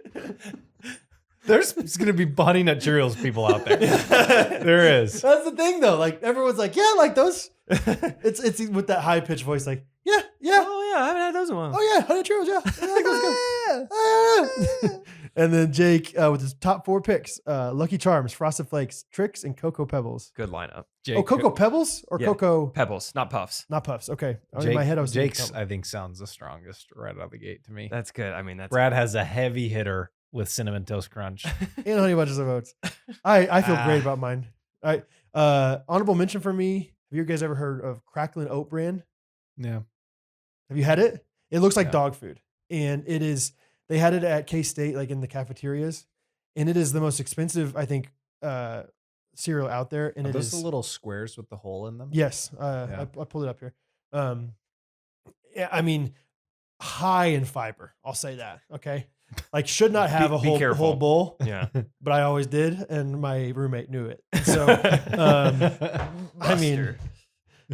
There's gonna be Honey Nut Cheerios people out there. There is. That's the thing, though. Like everyone's like, yeah, like those. It's with that high pitched voice, like, yeah. Oh yeah, I haven't had those in a while. Oh yeah, Honey Cheerios, yeah. I like those good. And then Jake with his top 4 picks: Lucky Charms, Frosted Flakes, Tricks, and Cocoa Pebbles. Good lineup. Jake, Oh, Cocoa Pebbles or Yeah. Cocoa, Pebbles, not puffs. not Puffs. Okay, in Jake, my head I was thinking Jake's, Pebbles. I think, sounds the strongest right out of the gate to me. That's good. I mean, that's Brad has a heavy hitter with Cinnamon Toast Crunch. and Honey Bunches of Oats. I feel Ah. great about mine. All right, honorable mention for me. Have you guys ever heard of Cracklin' Oat Bran? Yeah. Have you had it? It looks like Yeah. dog food, and it is. They had it at K-State, like in the cafeterias, and it is the most expensive, I think, cereal out there. And Are it those is the little squares with the hole in them? yes. Yeah. I pulled it up here. Yeah, I mean, high in fiber. I'll say that. Okay, like should not have Be a whole careful. bowl, yeah. but I always did, and my roommate knew it. So I mean, Buster.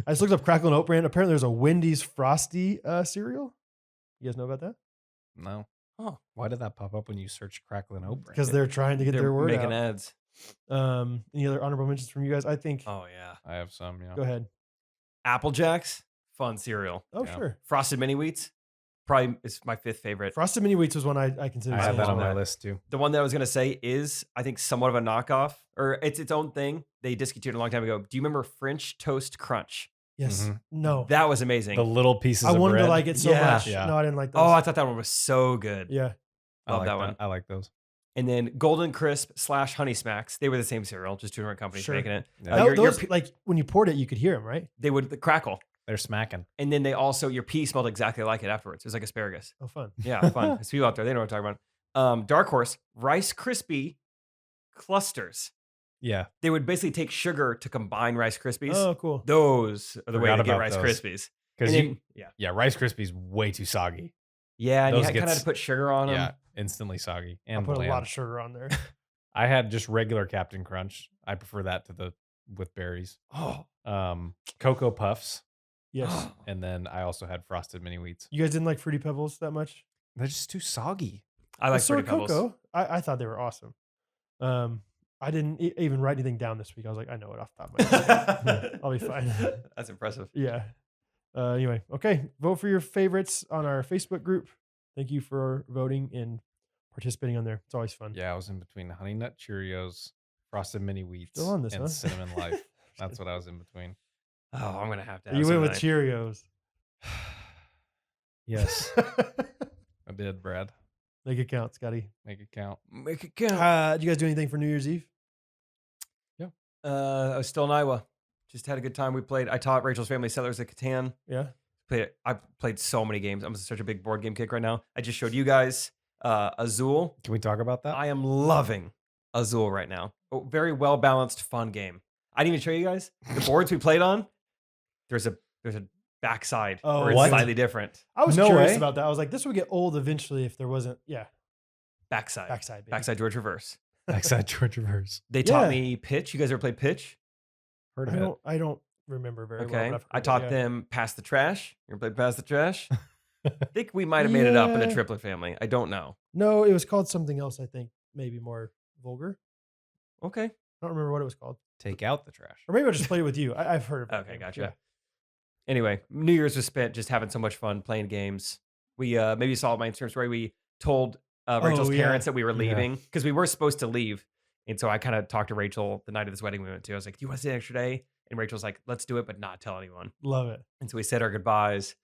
I just looked up Cracklin' Oat Bran. Apparently, there's a Wendy's Frosty cereal. You guys know about that? No. Oh. Why did that pop up when you search Crackling Oat Bran? Because they're trying to get They're their word making out. ads. Any other honorable mentions from you guys? I think. Oh yeah. I have some, yeah. Go ahead. Apple Jacks, fun cereal. Oh Yeah. sure. Frosted Mini Wheats, probably is my 5th favorite. Frosted Mini Wheats was one I considered. I have that on my that. list too. The one that I was gonna say is, I think, somewhat of a knockoff, or it's its own thing. They discontinued a long time ago. Do you remember French Toast Crunch? Yes. Mhm. No. That was amazing. The little pieces I of wanted bread. to like it so Yeah. much. Yeah. No, I didn't like those. Oh, I thought that one was so good. yeah. I Love like that one. I like those. And then Golden Crisp / Honey Smacks. They were the same cereal, just 2 different companies Sure. making it. Yeah. That- Your those, like when you poured it, you could hear them, right? they would crackle. They're smacking. And then they also, your pea smelled exactly like it afterwards. It was like asparagus. Oh, fun. Yeah, fun. There's people out there, they know what I'm talking about. Dark Horse, Rice Krispie clusters. Yeah. They would basically take sugar to combine Rice Krispies. Oh, cool. Those are the way Forgot to get about Rice those. Krispies. Because And you, then- yeah. yeah, Rice Krispies way too soggy. Yeah, and Those you kind of had gets- to put sugar on them. Yeah, instantly soggy. I And put a bland. lot of sugar on there. I had just regular Captain Crunch. I prefer that to the with berries. Oh, Cocoa Puffs, Yes. and then I also had Frosted Mini Wheats. You guys didn't like Fruity Pebbles that much? They're just too soggy. I like So Fruity are Pebbles. Cocoa. I thought they were awesome. I didn't even write anything down this week. I was like, I know it off the top of my head. I'll be fine. That's impressive. Yeah. Anyway, okay. Vote for your favorites on our Facebook group. Thank you for voting and participating on there. It's always fun. Yeah, I was in between Honey Nut Cheerios, Frosted Mini Wheats, Still on this, and huh? Cinnamon Life. That's what I was in between. Oh, I'm gonna have to. You went with Cheerios. Yes, I did, Brad. Make it count, Scotty. Make it count. Make it count. Did you guys do anything for New Year's Eve? I was still in Iowa. Just had a good time. I taught Rachel's family Settlers of Catan. Yeah. I played so many games. I'm such a big board game kick right now. I just showed you guys Azul. Can we talk about that? I am loving Azul right now. Oh, very well balanced, fun game. I didn't even show you guys the boards we played on. There's a backside Oh, where it's what? slightly different. I was No curious way. about that. I was like, this would get old eventually if there wasn't. Yeah. Backside. Backside. Backside George Reverse. Backside George Reverse. They taught Yeah. me pitch. You guys ever played pitch? Heard of it. I don't remember very well. Okay. but I've I heard taught it, yeah. them pass the trash. You ever played pass the trash? I think we might have made it up in a Yeah. triplet family. I don't know. No, it was called something else. I think maybe more vulgar. Okay. I don't remember what it was called. Take out the trash. Or maybe I just played it with you. I've heard of it. Okay, yeah. gotcha. Yeah. Anyway, New Year's was spent just having so much fun playing games. We maybe you saw my Instagram story. We told Rachel's Oh, yeah. parents that we were Yeah. leaving because we were supposed to leave. And so I kind of talked to Rachel the night of this wedding we went to. I was like, "Do you want to stay an extra day?" And Rachel's like, "Let's do it, but not tell anyone." Love it. And so we said our goodbyes.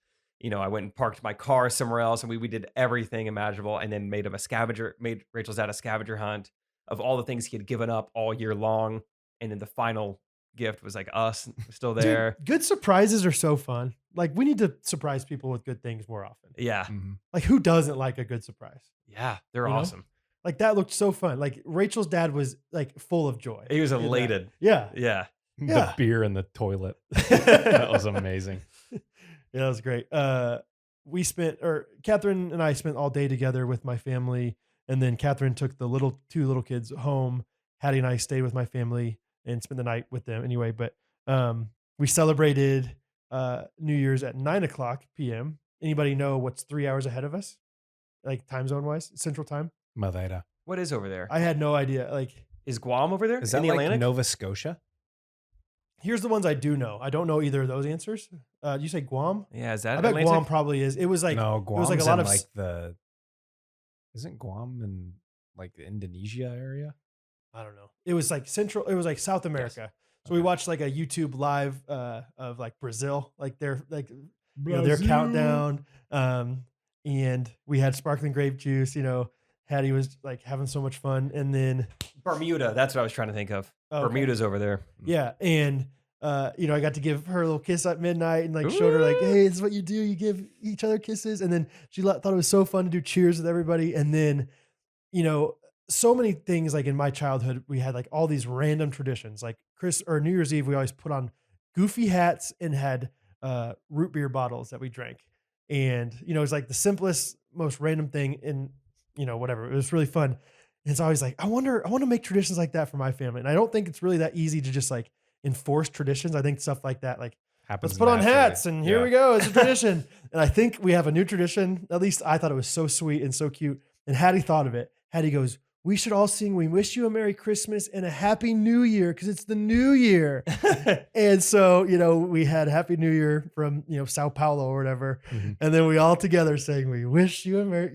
I went and parked my car somewhere else, and we did everything imaginable, and then made Rachel's dad a scavenger hunt of all the things he had given up all year long. And then the final gift was like us still there. Dude, good surprises are so fun. Like we need to surprise people with good things more often. Yeah. Mhm. Like who doesn't like a good surprise? Yeah. They're You know? awesome. Like that looked so fun. Like Rachel's dad was like full of joy. He was in that. elated. Yeah. Yeah. The Yeah. beer in the toilet. That was amazing. Yeah, that was great. Catherine and I spent all day together with my family. And then Catherine took the two little kids home. Hattie and I stayed with my family and spent the night with them anyway. But we celebrated New Year's at 9:00 p.m. Anybody know what's 3 hours ahead of us? Like time zone wise, Central Time? Madeira. What is over there? I had no idea. Like, Is Guam over there? Is that in the like Atlantic? Nova Scotia? here's the ones I do know. I don't know either of those answers. Did you say Guam? Yeah, is that I bet Atlantic? Guam probably is. It was like no, it Guam's was like a lot in of like isn't Guam in like the Indonesia area? I don't know. It was like Central. It was like South America. So we watched like a YouTube live of like Brazil, like their their countdown. And we had sparkling grape juice. Hattie was like having so much fun. And then Bermuda. That's what I was trying to think of. Okay. Bermuda's over there. yeah, and I got to give her a little kiss at midnight and like showed her like, hey, this is what you do. You give each other kisses. And then she thought it was so fun to do cheers with everybody. And then, so many things like in my childhood, we had like all these random traditions. Like New Year's Eve, we always put on goofy hats and had root beer bottles that we drank. And, it's like the simplest, most random thing in, whatever. It was really fun. And so I was like, I want to make traditions like that for my family. And I don't think it's really that easy to just like enforce traditions. I think stuff like that, like, Happens let's put on naturally. hats and here we go. It's a tradition. And I think we have a new tradition. At least I thought it was so sweet and so cute. And Hattie thought of it. Hattie goes, we should all sing, we wish you a Merry Christmas and a Happy New Year because it's the new year. And so, we had Happy New Year from, Sao Paulo or whatever. Mm-hmm. And then we all together sang, we wish you a Merry,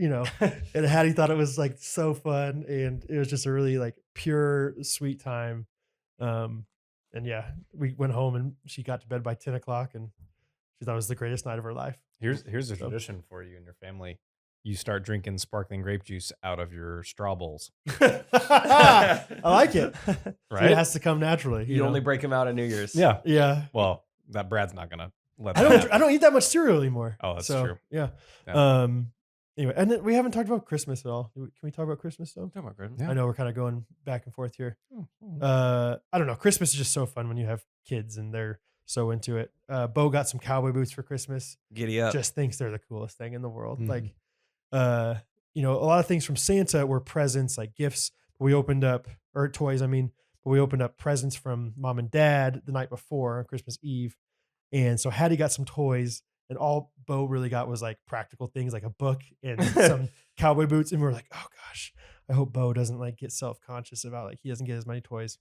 and Hattie thought it was like so fun. And it was just a really like pure, sweet time. And yeah, we went home and she got to bed by 10:00 and she thought it was the greatest night of her life. Here's a tradition for you and your family. You start drinking sparkling grape juice out of your straw bowls, I like it. right? It has to come naturally. You only break them out on New Year's. Yeah. Yeah. Well, that Brad's not gonna let I that don't. happen. I don't eat that much cereal anymore. Oh, that's So, true. Yeah. Yeah. Anyway, and then we haven't talked about Christmas at all. Can we talk about Christmas though? Talking about Christmas. Yeah. I know we're kind of going back and forth here. Mm-hmm. I don't know. Christmas is just so fun when you have kids and they're so into it. Bo got some cowboy boots for Christmas. Giddy up. Just thinks they're the coolest thing in the world. Mhm. Like, a lot of things from Santa were presents, like gifts. We opened up, or toys, but we opened up presents from mom and dad the night before on Christmas Eve. And so Hattie got some toys, and all Bo really got was like practical things like a book and some cowboy boots. And we were like, oh gosh, I hope Bo doesn't like get self-conscious about like he doesn't get as many toys.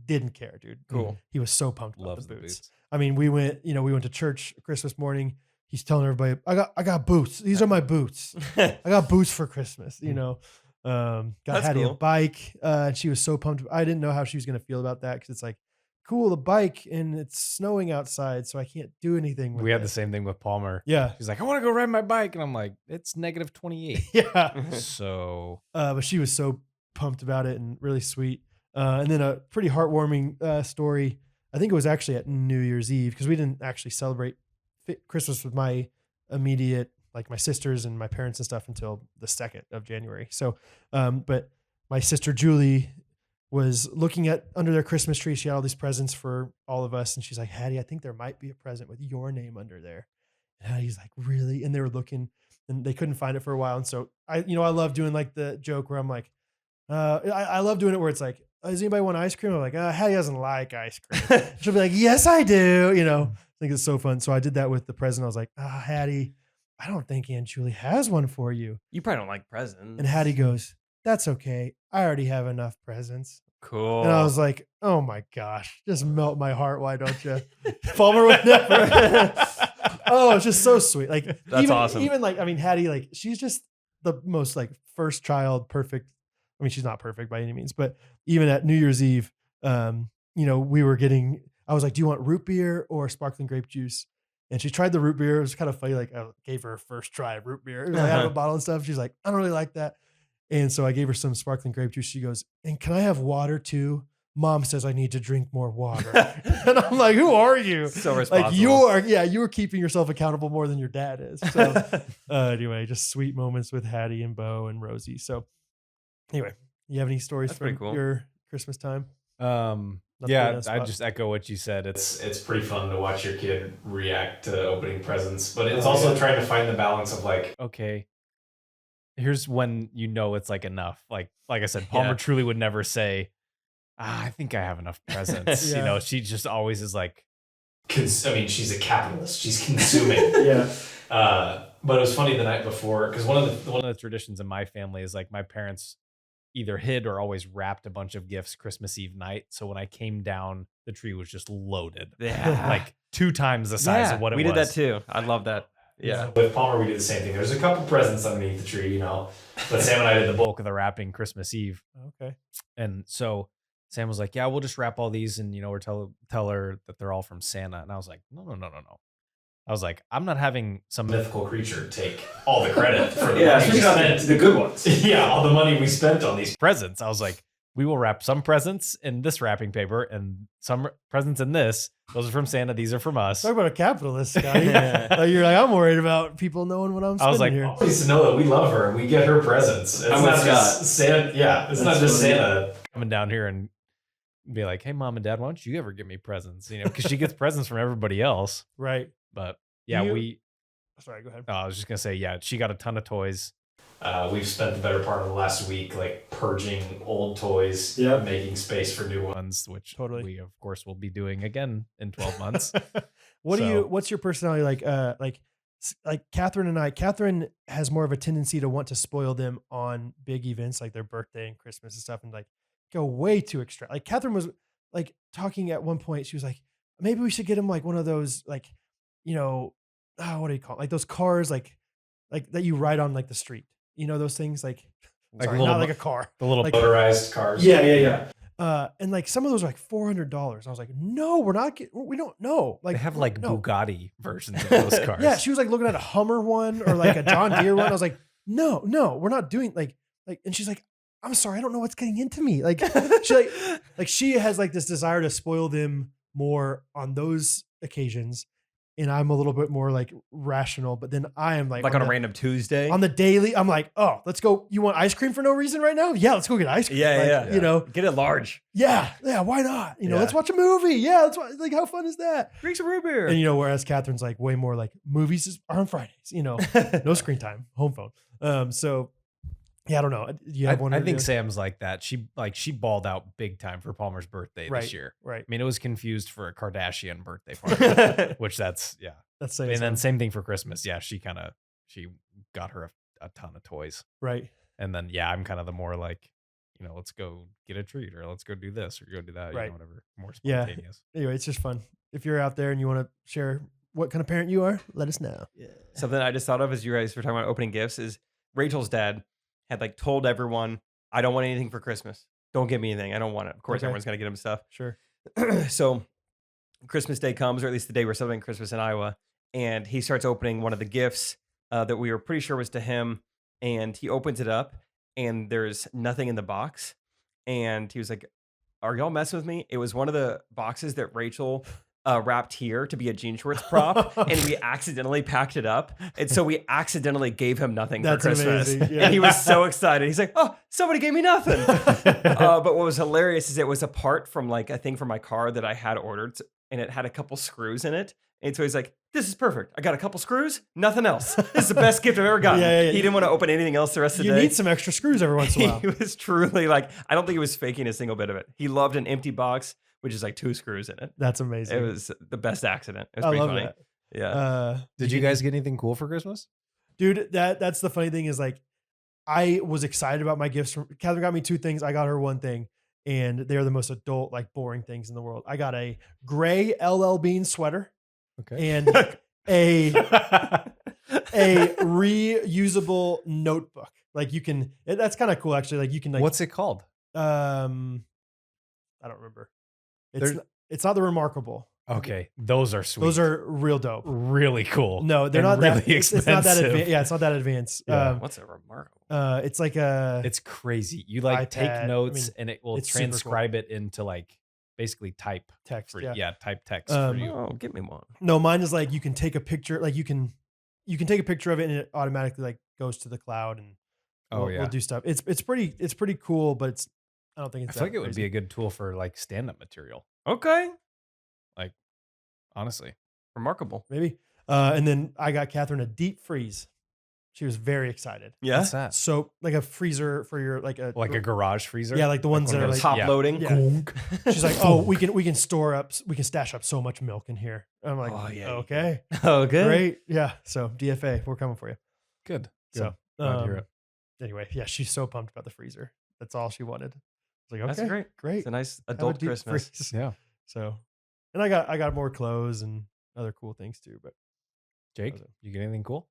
Didn't care, dude. Cool. He was so pumped about Loves the boots. boots. I mean, we went to church Christmas morning. He's telling everybody, I got boots. These are my boots. I got boots for Christmas, got That's Hattie a cool. bike. And she was so pumped. I didn't know how she was going to feel about that. Cause it's like, cool, a bike and it's snowing outside. So I can't do anything with We had it. the same thing with Palmer. Yeah. She's like, I want to go ride my bike. And I'm like, it's negative 28. Yeah. So But she was so pumped about it and really sweet. And then a pretty heartwarming story. I think it was actually at New Year's Eve because we didn't actually celebrate Christmas with my immediate, like my sisters and my parents and stuff until the 2nd of January. So, but my sister Julie was looking at under their Christmas tree. She had all these presents for all of us. And she's like, Hattie, I think there might be a present with your name under there. And Hattie's like, really? And they were looking and they couldn't find it for a while. And so I love doing like the joke where I'm like, I love doing it where it's like, does anybody want ice cream? I'm like, Hattie doesn't like ice cream. She'll be like, yes, I do. I think it's so fun. So I did that with the present. I was like, Hattie, I don't think Aunt Julie has one for you. You probably don't like presents. And Hattie goes, that's okay. I already have enough presents. Cool. And I was like, oh my gosh, just melt my heart. Why don't you? Palmer would never. Oh, it's just so sweet. Like That's even, awesome. Even like, I mean, Hattie, like she's just the most like first child, perfect. I mean, she's not perfect by any means, but even at New Year's Eve, we were getting, I was like, do you want root beer or sparkling grape juice? And she tried the root beer. It was kind of funny. Like I gave her a first try of root beer. It was like, out of a bottle and stuff. She's like, I don't really like that. And so I gave her some sparkling grape juice. She goes, and can I have water too? Mom says I need to drink more water. And I'm like, who are you? So responsible. Like you're keeping yourself accountable more than your dad is. So anyway, just sweet moments with Hattie and Bo and Rosie. So anyway, you have any stories That's from pretty cool. your Christmas time? yeah, put you on the I spot. just echo what you said. It's pretty fun to watch your kid react to opening presents, but it's also trying to find the balance of like, okay, here's when it's like enough. Like I said, Palmer truly would never say, I think I have enough presents. Yeah. She just always is like, she's a capitalist. She's consuming. Yeah. But it was funny the night before because one of the traditions in my family is like my parents either hid or always wrapped a bunch of gifts Christmas Eve night. So when I came down, the tree was just loaded, Yeah. like 2 times the size of what it was. We did that too. I love that. Yeah. With Palmer, we did the same thing. There's a couple presents underneath the tree, but Sam and I did the bulk of the wrapping Christmas Eve. Okay. And so Sam was like, yeah, we'll just wrap all these and, we're tell her that they're all from Santa. And I was like, no. I was like, I'm not having some mythical creature take all the credit for the money we spent. The good ones. Yeah, all the money we spent on these presents. I was like, we will wrap some presents in this wrapping paper and some presents in this. Those are from Santa. These are from us. Talk about a capitalist, Scotty. You're like, I'm worried about people knowing what I'm spending I was like, here. please to know that we love her and we get her presents. It's I'm not with just Scott. Santa. Yeah, it's That's not just funny. Santa coming down here and be like, hey, mom and dad, why don't you ever give me presents? Because she gets presents from everybody else. Right. But yeah, Sorry, go ahead. I was just going to say, yeah, she got a ton of toys. We've spent the better part of the last week like purging old toys, making space for new ones, which Totally. we of course will be doing again in 12 months. What's your personality like? Like Catherine and I. Catherine has more of a tendency to want to spoil them on big events like their birthday and Christmas and stuff, and like go way too extra. Like Catherine was like talking at one point. She was like, maybe we should get him like one of those like, what do you call it? Like those cars like that you ride on like the street. Those things like not like a car. The little like, motorized cars. Yeah. And like some of those are like $400. I was like, no, we don't know. Like They have like no. Bugatti versions of those cars. Yeah, she was like looking at a Hummer one or like a John Deere one. I was like, no, we're not doing like, and she's like, I'm sorry, I don't know what's getting into me. Like she has like this desire to spoil them more on those occasions. And I'm a little bit more like rational, but then I am like on a random Tuesday. on the daily. I'm like, oh, let's go. You want ice cream for no reason right now? Yeah, let's go get ice cream. Yeah. Get it large. Yeah. Why not? Let's watch a movie. Yeah, like how fun is that? Drink some root beer. And whereas Catherine's like way more like movies are on Fridays. No screen time, home phone. So yeah, I don't know. Do you have one? I think Sam's like that. She balled out big time for Palmer's birthday this year. Right. I mean, it was confused for a Kardashian birthday party, which that's That's And then same thing for Christmas. Yeah, she got her a ton of toys. right. And then I'm kind of the more like, let's go get a treat or let's go do this or go do that, Right. whatever. More Yeah. spontaneous. Anyway, it's just fun. If you're out there and you want to share what kind of parent you are, let us know. Yeah. Something I just thought of as you guys were talking about opening gifts is Rachel's dad had like told everyone, I don't want anything for Christmas. Don't give me anything. I don't want it. Of course, Okay. everyone's going to get him stuff. Sure. So Christmas Day comes, or at least the day we're celebrating Christmas in Iowa, and he starts opening one of the gifts that we were pretty sure was to him. And he opens it up and there's nothing in the box. And he was like, are y'all messing with me? It was one of the boxes that Rachel wrapped here to be a Jean Shorts prop, and we accidentally packed it up. And so we accidentally gave him nothing That's for Christmas. amazing. Yeah. And he was so excited. He's like, oh, somebody gave me nothing. But what was hilarious is it was a part from like a thing from my car that I had ordered, and it had a couple screws in it. And so he's like, this is perfect. I got a couple screws, nothing else. This is the best gift I've ever gotten. Yeah. He didn't want to open anything else the rest of the You day. need some extra screws every once in a while. He was truly like, I don't think he was faking a single bit of it. He loved an empty box, which is like 2 screws in it. That's amazing. It was the best accident. It was I pretty love funny. that. Yeah. Did you guys get anything cool for Christmas? Dude, that's the funny thing is like, I was excited about my gifts. Catherine got me 2 things. I got her 1 thing, and they're the most adult, like boring things in the world. I got a gray LL Bean sweater Okay. and a reusable notebook. Like you can, that's kind of cool actually. Like you can like, What's it called? I don't remember. It's not the Remarkable. Okay. Those are sweet. Those are real dope. really cool. No, they're and not really that. It's expensive. not that advanced. Yeah, it's not that advanced. Yeah. What's a remarkable? It's like a. It's crazy. You like iPad. take notes and it will it's super cool. transcribe it into like basically type Text, for yeah. type text Um, for you. Oh, give me one. No, mine is like you can take a picture. Like you can take a picture of it and it automatically like goes to the cloud and we'll do stuff. It's pretty cool, but I don't think I it's. feel like it would be a good tool for like stand-up material. Okay. Like honestly. Remarkable. maybe. And then I got Catherine a deep freeze. She was very excited. Yeah. What's that? So like a freezer for your like a Garage freezer? yeah, like the ones one that of are those like Top loading. Yeah. She's like, oh, we can stash up so much milk in here. I'm like, Oh, yeah, you okay, Oh, good. great, yeah. So DFA, we're coming for you. Good. So Glad to hear it. anyway, yeah, she's so pumped about the freezer. That's all she wanted. I was like, okay, That's great. great. It's a nice Have a adult deep Christmas. freeze. Yeah. So, and I got more clothes and other cool things too. But Jake, you get anything cool?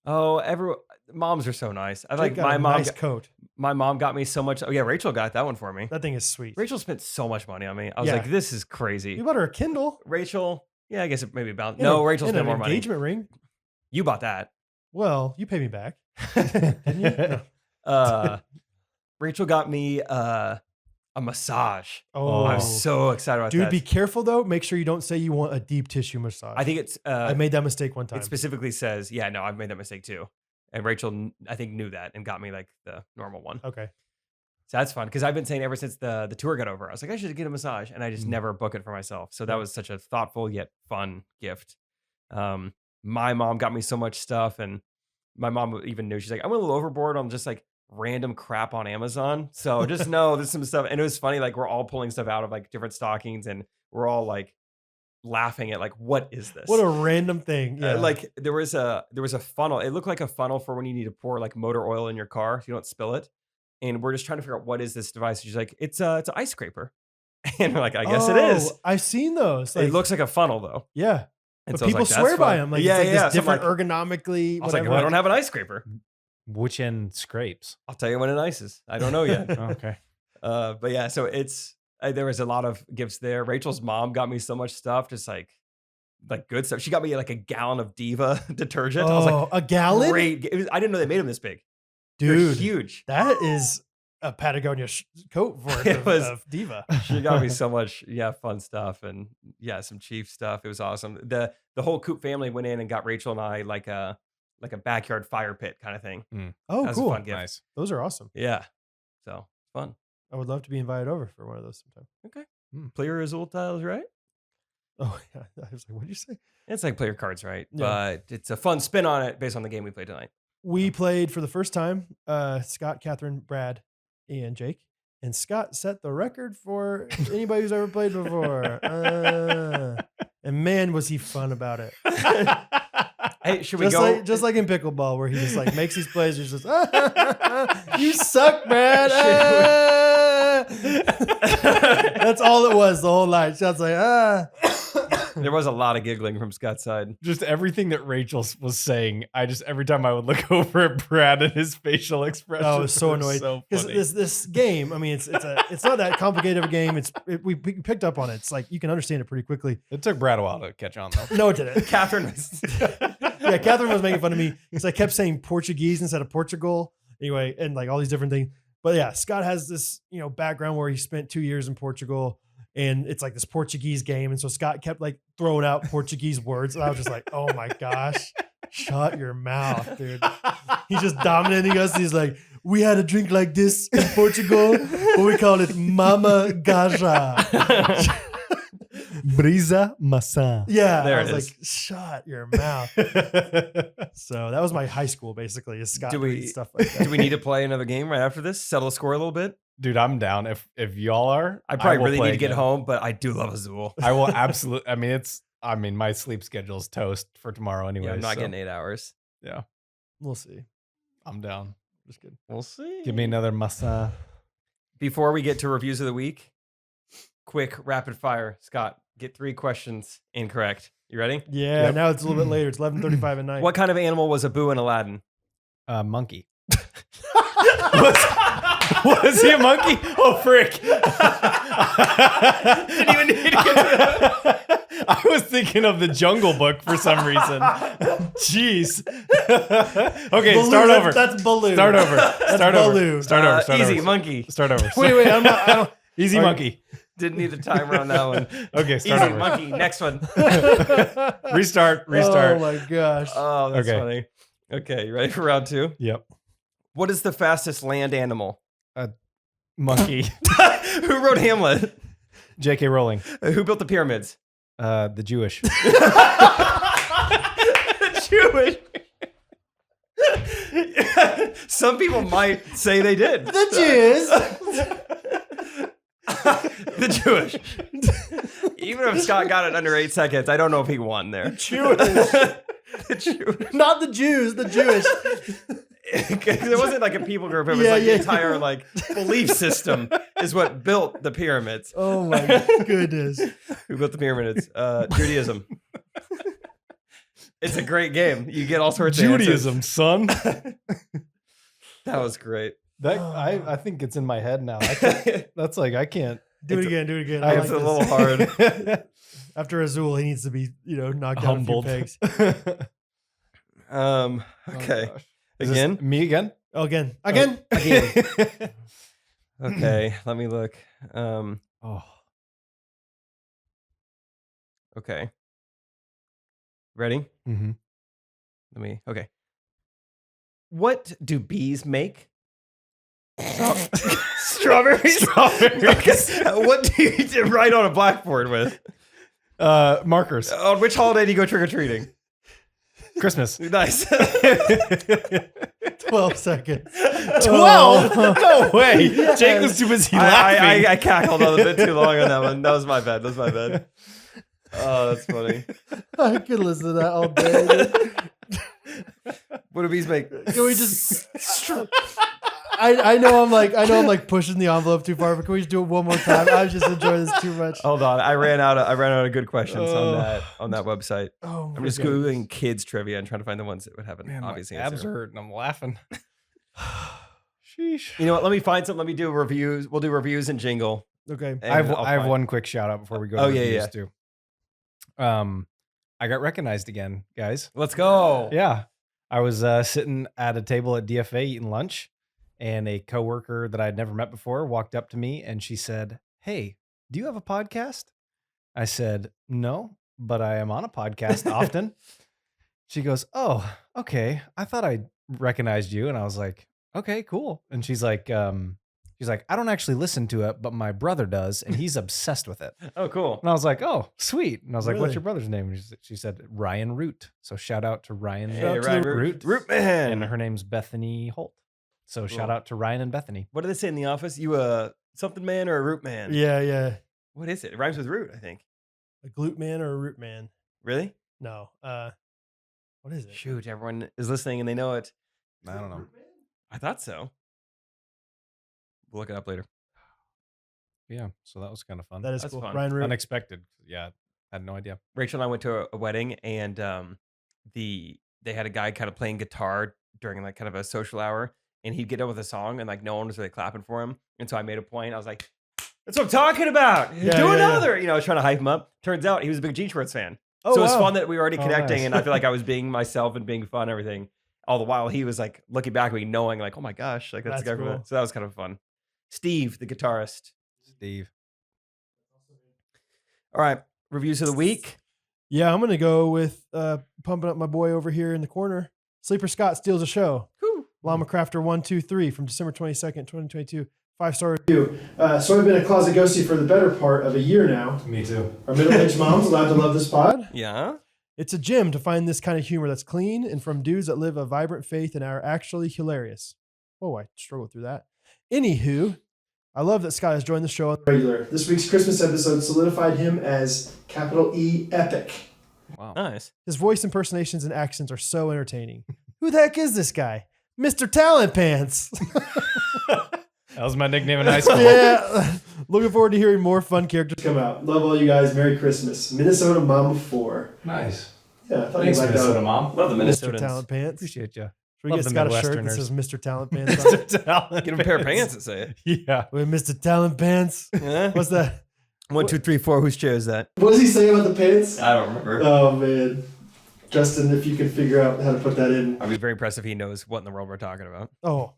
Oh, moms are so nice. I Jake like got my a mom. nice coat. My mom got me so much. Oh yeah, Rachel got that one for me. That thing is sweet. Rachel spent so much money on me. I was Yeah. like, this is crazy. You bought her a Kindle. Rachel, yeah, I guess it maybe about. and No, a- Rachel and spent an more money. engagement ring. You bought that. Well, you pay me back, didn't you? Rachel got me a massage. Oh, I'm so excited about dude, that. be careful though. Make sure you don't say you want a deep tissue massage. I think it's. I made that mistake one time. It specifically says, yeah, no, I've made that mistake too. And Rachel, I think, knew that and got me like the normal one. Okay. So that's fun because I've been saying ever since the tour got over, I was like, I should get a massage, and I just never book it for myself. So that was such a thoughtful yet fun gift. My mom got me so much stuff, and my mom even knew, she's like, I went a little overboard on just like random crap on Amazon. So just know there's some stuff, and it was funny. Like we're all pulling stuff out of like different stockings, and we're all like laughing at like, what is this? What a random thing. Yeah. Like there was a funnel. It looked like a funnel for when you need to pour like motor oil in your car so you don't spill it. And we're just trying to figure out what is this device. She's like, it's an ice scraper. And we're like, I guess it is. I've seen those. Like, It looks like a funnel though. yeah. And But so I was people like, that's swear by fun. them. Like, yeah, it's like yeah. this So I'm different like, ergonomically. I was like, Whatever. well, I don't have an ice scraper. Which end scrapes? I'll tell you when it ices. I don't know yet. Oh, okay. But yeah, so it's there was a lot of gifts there. Rachel's mom got me so much stuff, just like good stuff. She got me like a gallon of Diva detergent. I was like, a gallon? great. I didn't know they made them this big. They're Dude, huge. that is a Patagonia coat for It was- of Diva. She got me so much, fun stuff, and some Chief stuff. It was awesome. The whole Coop family went in and got Rachel and I like a backyard fire pit kind of thing. Oh, That was a cool. fun gift. Nice. Those are awesome. Yeah, so fun. I would love to be invited over for one of those sometime. Okay, player Azul tiles, right? Oh, yeah. I was like, what did you say? It's like player cards, right? Yeah. But it's a fun spin on it based on the game we played tonight. We played for the first time, Scott, Catherine, Brad, and Jake. And Scott set the record for anybody who's ever played before. And man, was he fun about it. Hey, should we go? Just like in pickleball, where he just like makes these plays. He's just, you suck, man. That's all it was the whole night. Scott's like, There was a lot of giggling from Scott's side. Just everything that Rachel was saying, every time I would look over at Brad and his facial expression. I was so annoyed because this game. I mean, it's not that complicated of a game. We picked up on it. It's like you can understand it pretty quickly. It took Brad a while to catch on, though. No, it didn't. Catherine was. Yeah, Catherine was making fun of me because I kept saying Portuguese instead of Portugal. Anyway, and like all these different things. But yeah, Scott has this background where he spent 2 years in Portugal. And it's like this Portuguese game. And so Scott kept like throwing out Portuguese words. And I was just like, oh my gosh, shut your mouth, dude. He's just dominating us. He's like, we had a drink like this in Portugal, but we call it Mama Gaja. Brisa maçã. Yeah. There I it was is. like, shut your mouth. So that was my high school, basically, is Scott reads stuff like that. Do we need to play another game right after this? Settle the score a little bit? Dude, I'm down. If y'all are, I probably will really play need to get again. home, but I do love Azul. I will absolutely. I mean, my sleep schedule's toast for tomorrow anyway. I'm not so, getting 8 hours. Yeah, We'll see. I'm down. Just kidding. We'll see. Give me another maçã. Before we get to reviews of the week, quick rapid fire. Scott, get 3 questions incorrect. You ready? Yeah, Yep. now it's a little bit later. It's 11:35 at night. What kind of animal was Abu in Aladdin? Monkey. Was he a monkey? Oh, frick. Didn't even need to get to that. I was thinking of the Jungle Book for some reason. Jeez. Okay, Baloo, start over. That's Baloo. Start over. Start over. Baloo. Start over. Start Easy, over. monkey. Start over. Wait, I'm not. I don't. Easy Okay. monkey. Didn't need the timer on that one. Okay, Easy, start over. monkey. Next one. Restart. Oh my gosh. Oh, that's Okay. funny. Okay, you ready for round 2? Yep. What is the fastest land animal? Monkey. Who wrote Hamlet? J.K. Rowling. Who built the pyramids? The Jewish. Jewish. Some people might say they did. The Jews. The Jewish. Even if Scott got it under 8 seconds, I don't know if he won there. Jewish. The Jewish. Not the Jews. The Jewish. It wasn't like a people group. It was Yeah, like yeah. the entire like belief system is what built the pyramids. Oh my goodness. Who built the pyramids? Judaism. It's a great game. You get all sorts of Judaism, son. answers. That was great. That I think it's in my head now. I can't, that's like I can't. Do it again. Do it again. I I It's like a this. little hard. After Azul, he needs to be, knocked down Humbled. a few pegs. Okay. Oh, Is this Again? me again? Oh, again. Again. Okay. Let me look. Oh. Okay. Ready? Mm-hmm. Okay. What do bees make? Strawberries. Strawberries. What do you write on a blackboard with? Markers. On which holiday do you go trick or treating? Christmas. Nice. 12 seconds. 12? No way. Jake was too busy laughing. I cackled a little bit too long on that one. That was my bad. Oh, that's funny. I could listen to that all day. Dude. What do bees make? Can we just? I know I'm like pushing the envelope too far, but can we just do it one more time? I just enjoying this too much. Hold on. I ran out of good questions on that website. Oh, I'm my just goodness. googling kids trivia and trying to find the ones that would have an Man, obvious my abs answer. hurt and I'm laughing. Sheesh. You know what? Let me find some. Let me do reviews. We'll do reviews and jingle. Okay. and I have I'll one quick shout out before we go to Oh, yeah, reviews yeah. too. I got recognized again, guys. Let's go. Yeah. I was sitting at a table at DFA eating lunch, and a coworker that I'd never met before walked up to me and she said, "Hey, do you have a podcast?" I said, "No, but I am on a podcast often." She goes, "Oh, okay. I thought I recognized you." And I was like, "Okay, cool." And she's like, "I don't actually listen to it, but my brother does, and he's obsessed with it." Oh, cool. And I was like, "Oh, sweet." And I was like, "What's Really? your brother's name?" And she said, "Ryan Root." So shout out to Ryan. Hey, to Ryan the Root man. And her name's Bethany Holt. So shout Cool. out to Ryan and Bethany. What do they say in the office? You a something man or a root man? Yeah. What is it? It rhymes with root, I think. A glute man or a root man? Really? No. What is it? Shoot, everyone is listening and they know it. I don't know. I thought so. We'll look it up later. Yeah, so that was kind of fun. That is That's cool. fun. Ryan Root. Unexpected. Yeah, I had no idea. Rachel and I went to a wedding, and they had a guy kind of playing guitar during like kind of a social hour, and he'd get done with a song, and like no one was really clapping for him, and so I made a point. I was like, "That's what I'm talking about. Yeah, Do yeah, another." You know, I was trying to hype him up. Turns out he was a big Gene Schwartz fan. Oh, So it was wow. fun that we were already Oh, connecting, nice. and I feel like I was being myself and being fun and everything. All the while he was like looking back at me, knowing like, "Oh my gosh, like that's the That's guy from cool. that." So that was kind of fun. Steve, the guitarist. Steve. All right, reviews of the week. Yeah, I'm gonna go with pumping up my boy over here in the corner. Sleeper Scott steals a show. Whew. Llama Crafter 123 from December 22nd, 2022. 5-star review. So I've been a closet ghostie for the better part of a year now. Me too. Our middle-aged moms allowed to love this pod. Yeah. It's a gem to find this kind of humor that's clean and from dudes that live a vibrant faith and are actually hilarious. Oh, I struggled through that. Anywho, I love that Scott has joined the show on the regular. This week's Christmas episode solidified him as capital E epic. Wow. Nice. His voice impersonations and accents are so entertaining. Who the heck is this guy? Mr. Talent Pants. That was my nickname in high school. Yeah. Looking forward to hearing more fun characters come out. Love all you guys. Merry Christmas. Minnesota Mama 4. Nice. Yeah, I thought Thanks, you liked Minnesota that. Mom. Love the Mr. Minnesotans. Talent Pants. Appreciate you. Should we Love get the Scott a shirt that Midwesterners. says Mr. Talent Pants on it? Mr. Talent. Get him a pair of pants that say it. Yeah. Wait, Mr. Talent Pants? Yeah. What's that? 1, 2, 3, 4. Whose chair is that? What does he say about the pants? I don't remember. Oh, man. Justin, if you can figure out how to put that in. I'd be very impressed if he knows what in the world we're talking about. Oh,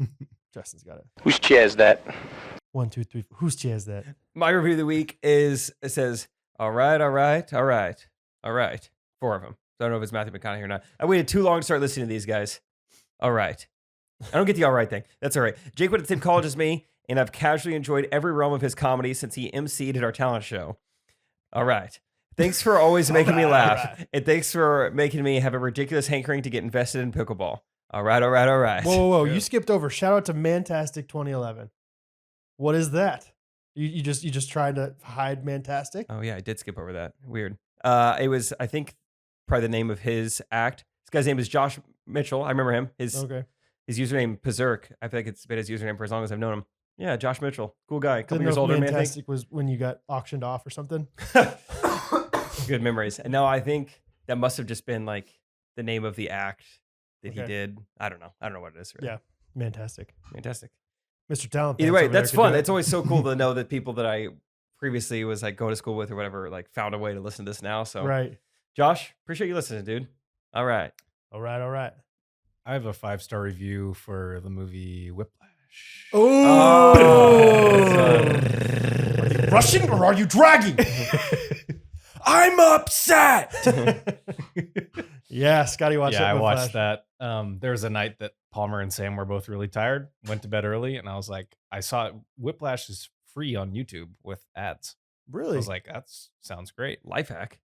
Justin's got it. Whose chair is that? 1, 2, 3. Whose chair is that? My review of the week is, it says, all right. 4 of them. So I don't know if it's Matthew McConaughey or not. I waited too long to start listening to these guys. All right. I don't get the all right thing. That's all right. Jake went to the same college as me, and I've casually enjoyed every realm of his comedy since he emceed at our talent show. All right. Thanks for always making me laugh. And thanks for making me have a ridiculous hankering to get invested in pickleball. All right. Whoa. You skipped over. Shout out to Mantastic 2011. What is that? You just tried to hide Mantastic? Oh, yeah. I did skip over that. Weird. It was, I think, probably the name of his act. This guy's name is Josh Mitchell. I remember him. His username, Berserk. I feel like it's been his username for as long as I've known him. Yeah, Josh Mitchell. Cool guy. Couple years older than me, I think. Mantastic was when you got auctioned off or something. Good memories. And no, I think that must have just been like the name of the act that he Okay. did. I don't know what it is. Really. Yeah, Mantastic. Fantastic. Mr. Talent. Either Pants way, over there that's could fun. do it. It's always so cool to know that people that I previously was like going to school with or whatever, like found a way to listen to this now. So right. Josh, appreciate you listening, dude. All right. All right. I have a 5-star review for the movie Whiplash. Oh, are you rushing or are you dragging? I'm upset. Yeah, Scotty watched it. Yeah, I with watched Flash. that. There was a night that Palmer and Sam were both really tired, went to bed early, and I was like, I saw Whiplash is free on YouTube with ads. I Really? was like, that sounds great. Life hack.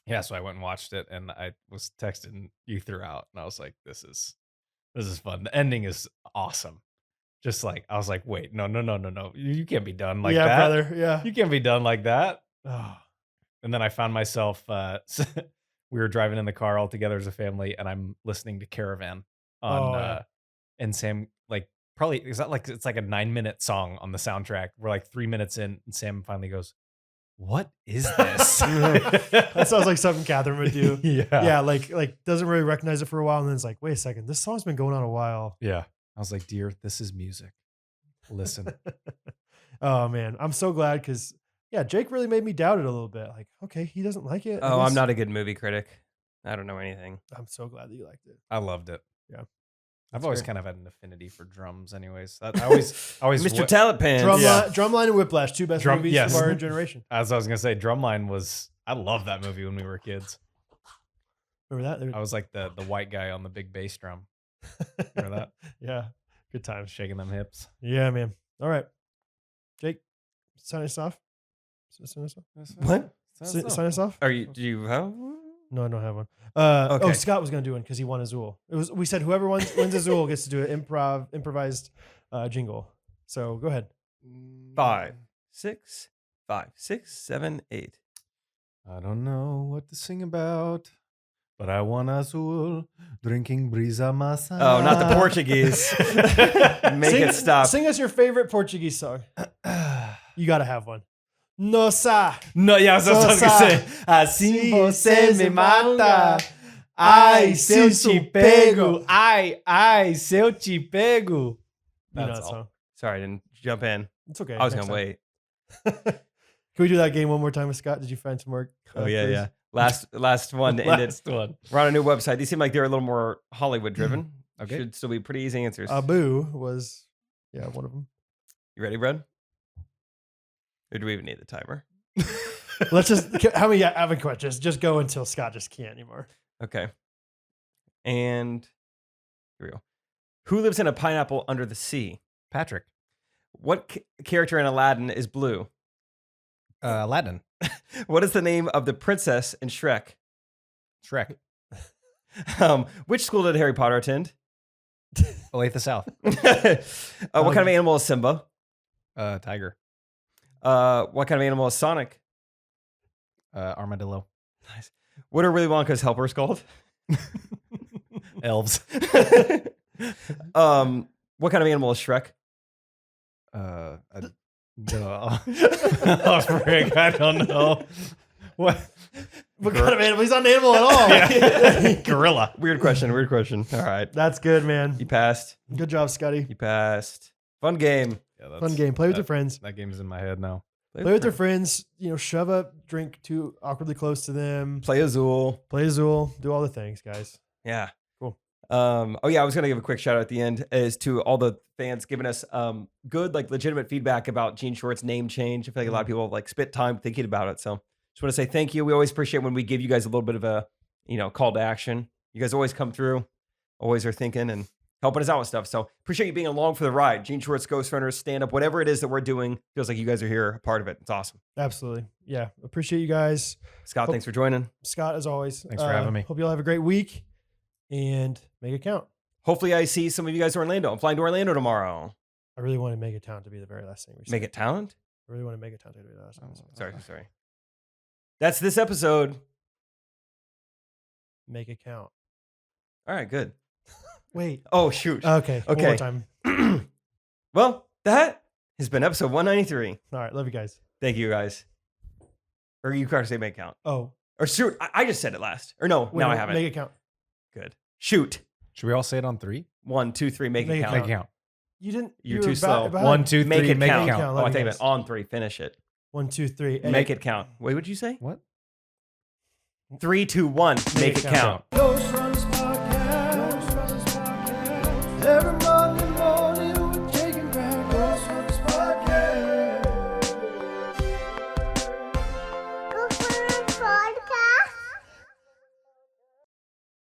Yeah, so I went and watched it, and I was texting you throughout, and I was like, this is fun. The ending is awesome. Just like, I was like, wait, no. You can't be done like yeah, that. brother. Yeah. You can't be done like that. Oh, And then I found myself, we were driving in the car all together as a family, and I'm listening to Caravan on, yeah. and Sam, like, probably, is that like, it's like a 9-minute song on the soundtrack. We're like 3 minutes in, and Sam finally goes, what is this? that sounds like something Catherine would do. Yeah. Yeah, like doesn't really recognize it for a while, and then it's like, wait a second, this song's been going on a while. Yeah. I was like, dear, this is music. Listen. Oh man, I'm so glad because yeah, Jake really made me doubt it a little bit. Like, okay, he doesn't like it. Oh, I'm not a good movie critic. I don't know anything. I'm so glad that you liked it. I loved it. Yeah. I've That's always great. kind of had an affinity for drums anyways. I always Mr. Talent Pants. Drumline and Whiplash, two best movies yes. of our generation. As I was going to say, Drumline was, I loved that movie when we were kids. Remember that? I was like the white guy on the big bass drum. Remember that? Yeah. Good times. Shaking them hips. Yeah, man. All right. Jake, sign us off. Sign us off. What? Sign us off? Do you have? No, I don't have one. Okay. Oh, Scott was gonna do one because he won Azul. We said whoever wins Azul gets to do an improvised jingle. So go ahead. 5, 6, 5, 6, 7, 8. I don't know what to sing about, But I want Azul drinking brisa masa. Oh, not the Portuguese. Make it stop. Sing us your favorite Portuguese song. You got to have one. Nossa. No, yeah, that's what I was going to say. Assim você me mata. Ai, se eu te pego. Ai, se eu te pego. You know That's that all. song. Sorry, I didn't jump in. It's okay. I was next going to time. wait. Can we do that game one more time with Scott? Did you find some more? Oh, yeah, clues? yeah. Last one to end it. Last one. We're on a new website. These seem like they're a little more Hollywood driven. Okay. Should still be pretty easy answers. Abu was, one of them. You ready, Brad? Or do we even need the timer? Let's just, how many have questions? Just go until Scott just can't anymore. Okay. And here we go. Who lives in a pineapple under the sea? Patrick. What character in Aladdin is blue? Aladdin. What is the name of the princess in Shrek? Shrek. Which school did Harry Potter attend? Olathe South. What kind of animal is Simba? Tiger. What kind of animal is Sonic? Armadillo. Nice. What are Willy Wonka's helpers called? Elves. What kind of animal is Shrek? Oh, frick, I don't know. What kind of animal? He's not an animal at all. Gorilla. Weird question. All right. That's good, man. You passed. Good job, Scotty. You passed. Fun game. Yeah, Fun game. Play with your friends. That game is in my head now. Play with your friends. Shove a drink too awkwardly close to them. Play Azul. Play Azul. Do all the things, guys. Yeah. Cool. Oh yeah, I was gonna give a quick shout out at the end as to all the fans giving us good, like legitimate feedback about Gene Short's name change. I feel like a lot of people like spent time thinking about it. So just want to say thank you. We always appreciate when we give you guys a little bit of a call to action. You guys always come through, always are thinking and helping us out with stuff. So appreciate you being along for the ride. Gene Short's Ghostrunners, stand up, whatever it is that we're doing, feels like you guys are here, a part of it. It's awesome. Absolutely. Yeah. Appreciate you guys. Scott, thanks for joining. Scott, as always. Thanks for having me. Hope you all have a great week and make it count. Hopefully I see some of you guys in Orlando. I'm flying to Orlando tomorrow. I really want to make it town to be the very last thing we say. Make it talent? I really want to make it town to be the last thing we say. Sorry. That's this episode. Make it count. All right, good. Wait. Oh, shoot. Okay. One more time. Well, that has been episode 193. All right. Love you guys. Thank you, guys. Or you gotta say make it count. Oh. Or shoot, I just said it last. Or no, now I haven't. Make it count. Good. Shoot. Should we all say it on 3? 1, 2, 3, make it count. Make it count. You didn't. You're you were too slow. about- 1, 2, 3, Make it make count. it count. Oh, I think it on 3. Finish it. 1, 2, 3. Make it count. Wait, what'd you say? What? 3, 2, 1. Make it count. Ghostrunners podcast. Every